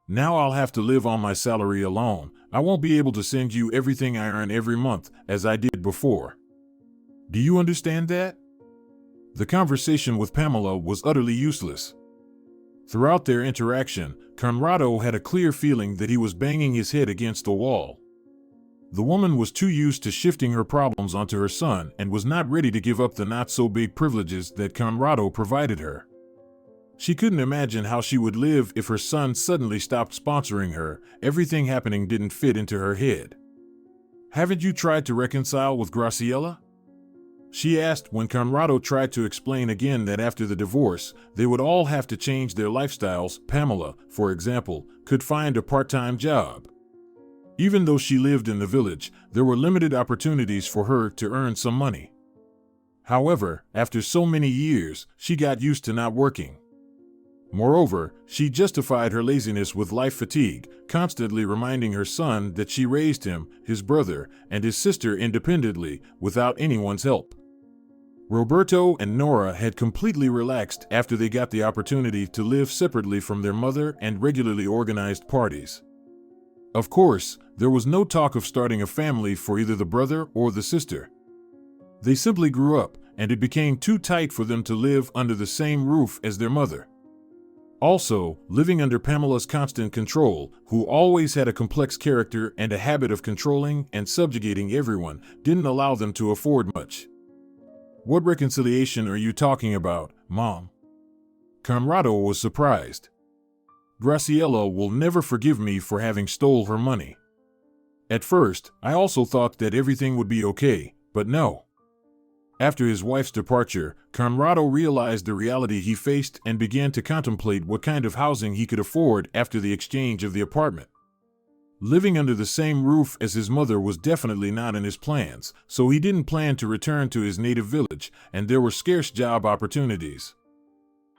Now I'll have to live on my salary alone. I won't be able to send you everything I earn every month, as I did before. Do you understand that? The conversation with Pamela was utterly useless. Throughout their interaction, Conrado had a clear feeling that he was banging his head against a wall. The woman was too used to shifting her problems onto her son and was not ready to give up the not-so-big privileges that Conrado provided her. She couldn't imagine how she would live if her son suddenly stopped sponsoring her. Everything happening didn't fit into her head. Haven't you tried to reconcile with Graciela? She asked when Conrado tried to explain again that after the divorce, they would all have to change their lifestyles. Pamela, for example, could find a part-time job. Even though she lived in the village, there were limited opportunities for her to earn some money. However, after so many years, she got used to not working. Moreover, she justified her laziness with life fatigue, constantly reminding her son that she raised him, his brother, and his sister independently, without anyone's help. Roberto and Nora had completely relaxed after they got the opportunity to live separately from their mother and regularly organized parties. Of course, there was no talk of starting a family for either the brother or the sister. They simply grew up, and it became too tight for them to live under the same roof as their mother. Also, living under Pamela's constant control, who always had a complex character and a habit of controlling and subjugating everyone, didn't allow them to afford much. What reconciliation are you talking about, Mom? Conrado was surprised. Graciela will never forgive me for having stole her money. At first, I also thought that everything would be okay, but no. After his wife's departure, Conrado realized the reality he faced and began to contemplate what kind of housing he could afford after the exchange of the apartment. Living under the same roof as his mother was definitely not in his plans, so he didn't plan to return to his native village, and there were scarce job opportunities.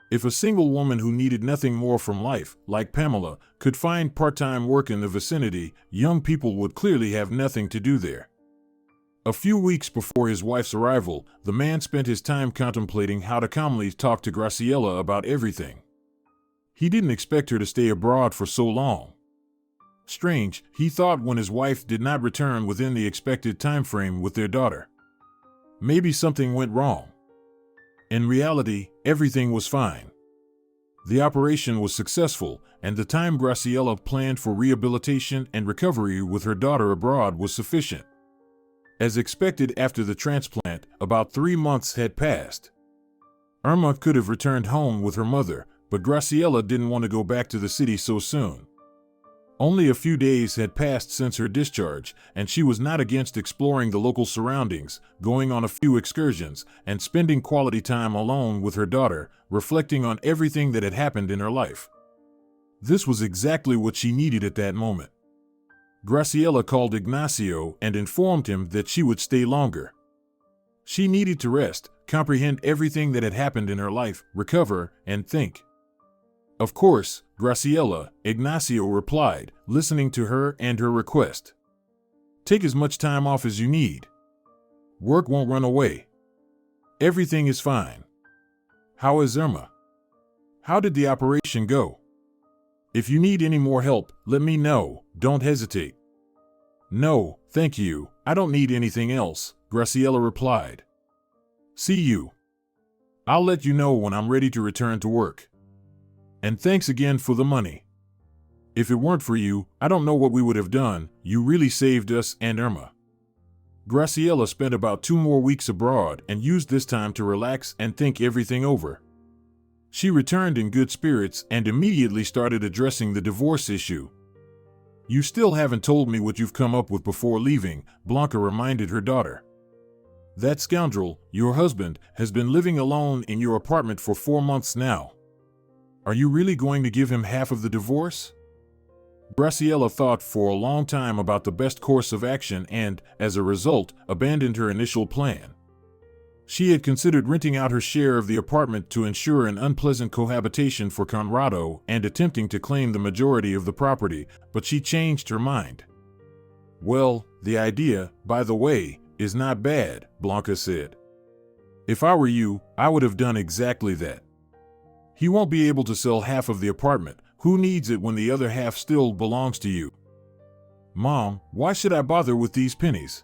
If a single woman who needed nothing more from life, like Pamela, could find part-time work in the vicinity, young people would clearly have nothing to do there. A few weeks before his wife's arrival, the man spent his time contemplating how to calmly talk to Graciela about everything. He didn't expect her to stay abroad for so long. Strange, he thought, when his wife did not return within the expected time frame with their daughter. Maybe something went wrong. In reality, everything was fine. The operation was successful, and the time Graciela planned for rehabilitation and recovery with her daughter abroad was sufficient. As expected after the transplant, about 3 months had passed. Irma could have returned home with her mother, but Graciela didn't want to go back to the city so soon. Only a few days had passed since her discharge, and she was not against exploring the local surroundings, going on a few excursions, and spending quality time alone with her daughter, reflecting on everything that had happened in her life. This was exactly what she needed at that moment. Graciela called Ignacio and informed him that she would stay longer. She needed to rest, comprehend everything that had happened in her life, recover, and think. Of course, Graciela, Ignacio replied, listening to her and her request. Take as much time off as you need. Work won't run away. Everything is fine. How is Irma? How did the operation go? If you need any more help, let me know, don't hesitate. No, thank you, I don't need anything else, Graciela replied. See you. I'll let you know when I'm ready to return to work. And thanks again for the money. If it weren't for you, I don't know what we would have done. You really saved us and Irma. Graciela spent about 2 more weeks abroad and used this time to relax and think everything over. She returned in good spirits and immediately started addressing the divorce issue. You still haven't told me what you've come up with before leaving, Blanca reminded her daughter. That scoundrel, your husband, has been living alone in your apartment for 4 months now. Are you really going to give him half of the divorce? Graciela thought for a long time about the best course of action and, as a result, abandoned her initial plan. She had considered renting out her share of the apartment to ensure an unpleasant cohabitation for Conrado and attempting to claim the majority of the property, but she changed her mind. Well, the idea, by the way, is not bad, Blanca said. If I were you, I would have done exactly that. He won't be able to sell half of the apartment. Who needs it when the other half still belongs to you? Mom, why should I bother with these pennies?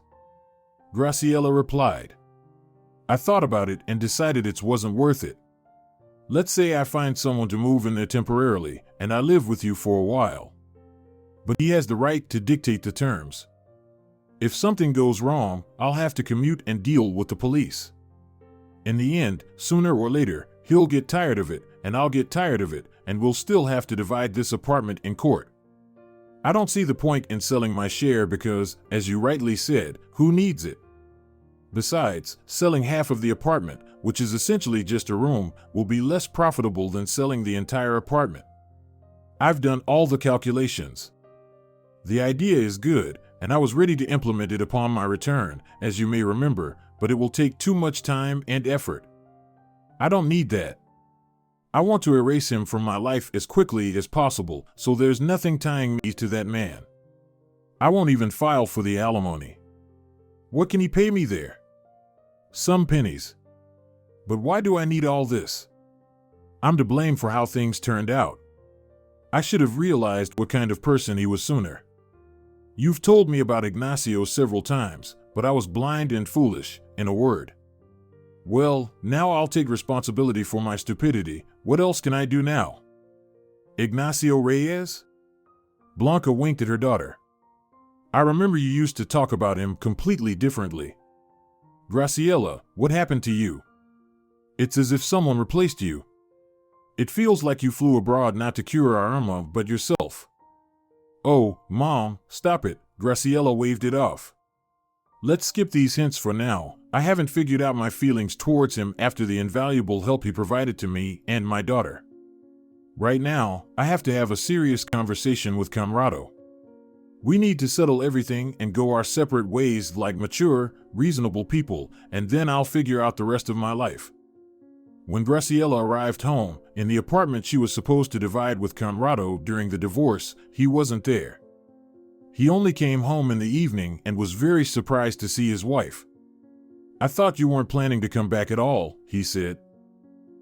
Graciela replied. I thought about it and decided it wasn't worth it. Let's say I find someone to move in there temporarily, and I live with you for a while. But he has the right to dictate the terms. If something goes wrong, I'll have to commute and deal with the police. In the end, sooner or later, he'll get tired of it, and I'll get tired of it, and we'll still have to divide this apartment in court. I don't see the point in selling my share because, as you rightly said, who needs it? Besides, selling half of the apartment, which is essentially just a room, will be less profitable than selling the entire apartment. I've done all the calculations. The idea is good, and I was ready to implement it upon my return, as you may remember, but it will take too much time and effort. I don't need that. I want to erase him from my life as quickly as possible, so there's nothing tying me to that man. I won't even file for the alimony. What can he pay me there? Some pennies. But why do I need all this? I'm to blame for how things turned out. I should have realized what kind of person he was sooner. You've told me about Ignacio several times, but I was blind and foolish, in a word. Well, now I'll take responsibility for my stupidity. What else can I do now? Ignacio Reyes? Blanca winked at her daughter. I remember you used to talk about him completely differently. Graciela, what happened to you? It's as if someone replaced you. It feels like you flew abroad not to cure our Irma, but yourself. Oh, Mom, stop it, Graciela waved it off. Let's skip these hints for now. I haven't figured out my feelings towards him after the invaluable help he provided to me and my daughter. Right now, I have to have a serious conversation with Conrado. We need to settle everything and go our separate ways like mature, reasonable people, and then I'll figure out the rest of my life. When Graciela arrived home, in the apartment she was supposed to divide with Conrado during the divorce, he wasn't there. He only came home in the evening and was very surprised to see his wife. I thought you weren't planning to come back at all, he said.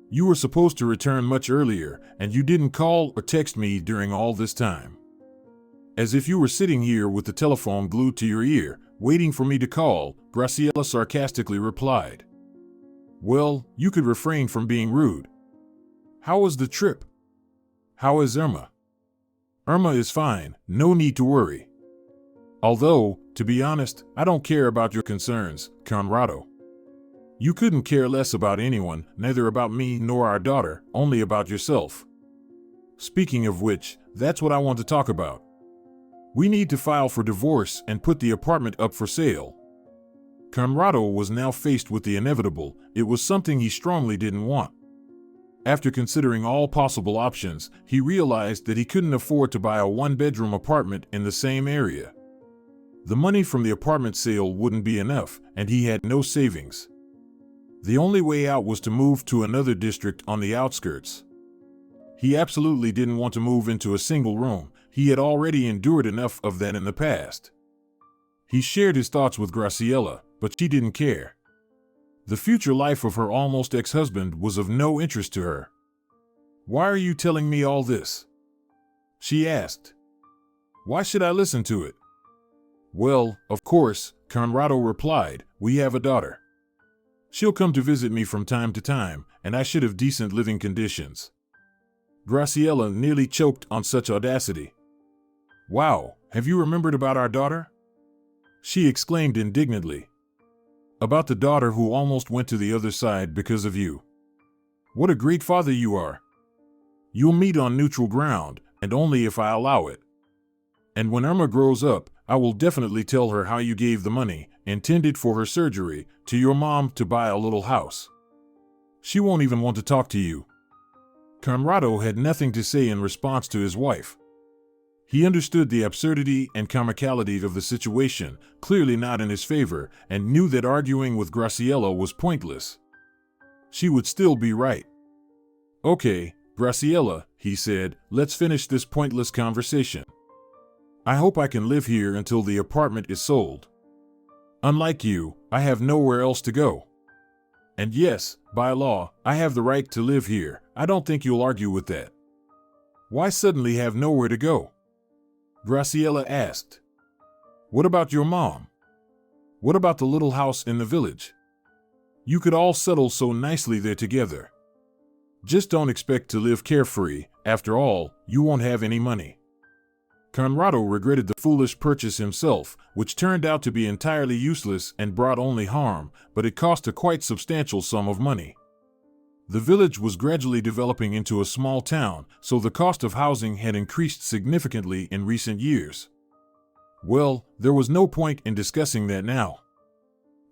You were supposed to return much earlier, and you didn't call or text me during all this time. As if you were sitting here with the telephone glued to your ear, waiting for me to call, Graciela sarcastically replied. Well, you could refrain from being rude. How was the trip? How is Irma? Irma is fine, no need to worry. Although, to be honest, I don't care about your concerns, Conrado. You couldn't care less about anyone, neither about me nor our daughter, only about yourself. Speaking of which, that's what I want to talk about. We need to file for divorce and put the apartment up for sale. Conrado was now faced with the inevitable. It was something he strongly didn't want. After considering all possible options, he realized that he couldn't afford to buy a one-bedroom apartment in the same area. The money from the apartment sale wouldn't be enough, and he had no savings. The only way out was to move to another district on the outskirts. He absolutely didn't want to move into a single room. He had already endured enough of that in the past. He shared his thoughts with Graciela, but she didn't care. The future life of her almost ex-husband was of no interest to her. "Why are you telling me all this?" she asked. "Why should I listen to it?" "Well, of course," Conrado replied, "we have a daughter. She'll come to visit me from time to time, and I should have decent living conditions." Graciela nearly choked on such audacity. "Wow, have you remembered about our daughter?" she exclaimed indignantly. "About the daughter who almost went to the other side because of you. What a great father you are. You'll meet on neutral ground, and only if I allow it. And when Irma grows up, I will definitely tell her how you gave the money, intended for her surgery, to your mom to buy a little house. She won't even want to talk to you." Conrado had nothing to say in response to his wife. He understood the absurdity and comicality of the situation, clearly not in his favor, and knew that arguing with Graciela was pointless. She would still be right. "Okay, Graciela," he said, "let's finish this pointless conversation. I hope I can live here until the apartment is sold. Unlike you, I have nowhere else to go. And yes, by law, I have the right to live here. I don't think you'll argue with that." "Why suddenly have nowhere to go?" Graciela asked. "What about your mom? What about the little house in the village? You could all settle so nicely there together. Just don't expect to live carefree. After all, you won't have any money." Conrado regretted the foolish purchase himself, which turned out to be entirely useless and brought only harm, but it cost a quite substantial sum of money. The village was gradually developing into a small town, so the cost of housing had increased significantly in recent years. Well, there was no point in discussing that now.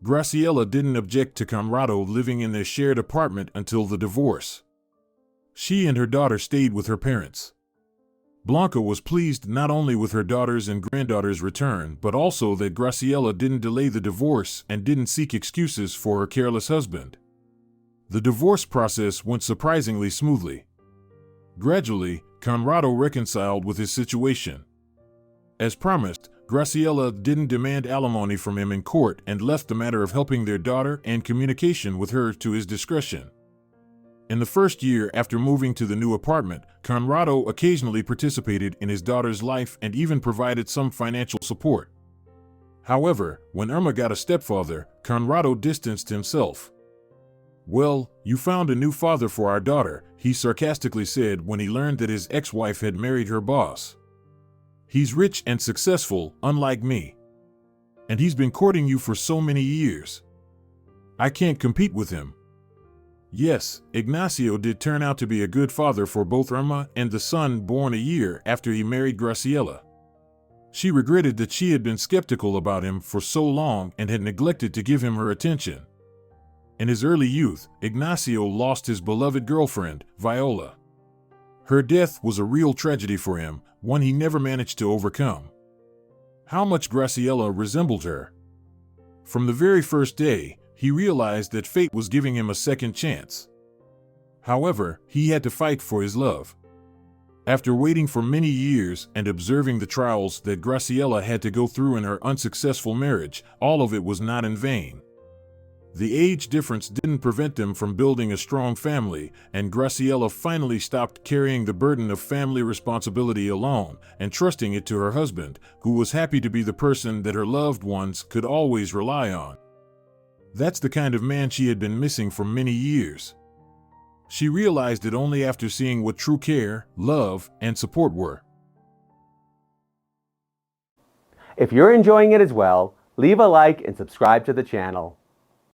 Graciela didn't object to Conrado living in their shared apartment until the divorce. She and her daughter stayed with her parents. Blanca was pleased not only with her daughter's and granddaughter's return, but also that Graciela didn't delay the divorce and didn't seek excuses for her careless husband. The divorce process went surprisingly smoothly. Gradually, Conrado reconciled with his situation. As promised, Graciela didn't demand alimony from him in court and left the matter of helping their daughter and communication with her to his discretion. In the first year after moving to the new apartment, Conrado occasionally participated in his daughter's life and even provided some financial support. However, when Irma got a stepfather, Conrado distanced himself. "Well, you found a new father for our daughter," he sarcastically said when he learned that his ex-wife had married her boss. "He's rich and successful, unlike me. And he's been courting you for so many years. I can't compete with him." Yes, Ignacio did turn out to be a good father for both Irma and the son born a year after he married Graciela. She regretted that she had been skeptical about him for so long and had neglected to give him her attention. In his early youth, Ignacio lost his beloved girlfriend, Viola. Her death was a real tragedy for him, one he never managed to overcome. How much Graciela resembled her. From the very first day, he realized that fate was giving him a second chance. However, he had to fight for his love. After waiting for many years and observing the trials that Graciela had to go through in her unsuccessful marriage, all of it was not in vain. The age difference didn't prevent them from building a strong family, and Graciela finally stopped carrying the burden of family responsibility alone and trusting it to her husband, who was happy to be the person that her loved ones could always rely on. That's the kind of man she had been missing for many years. She realized it only after seeing what true care, love, and support were. If you're enjoying it as well, leave a like and subscribe to the channel.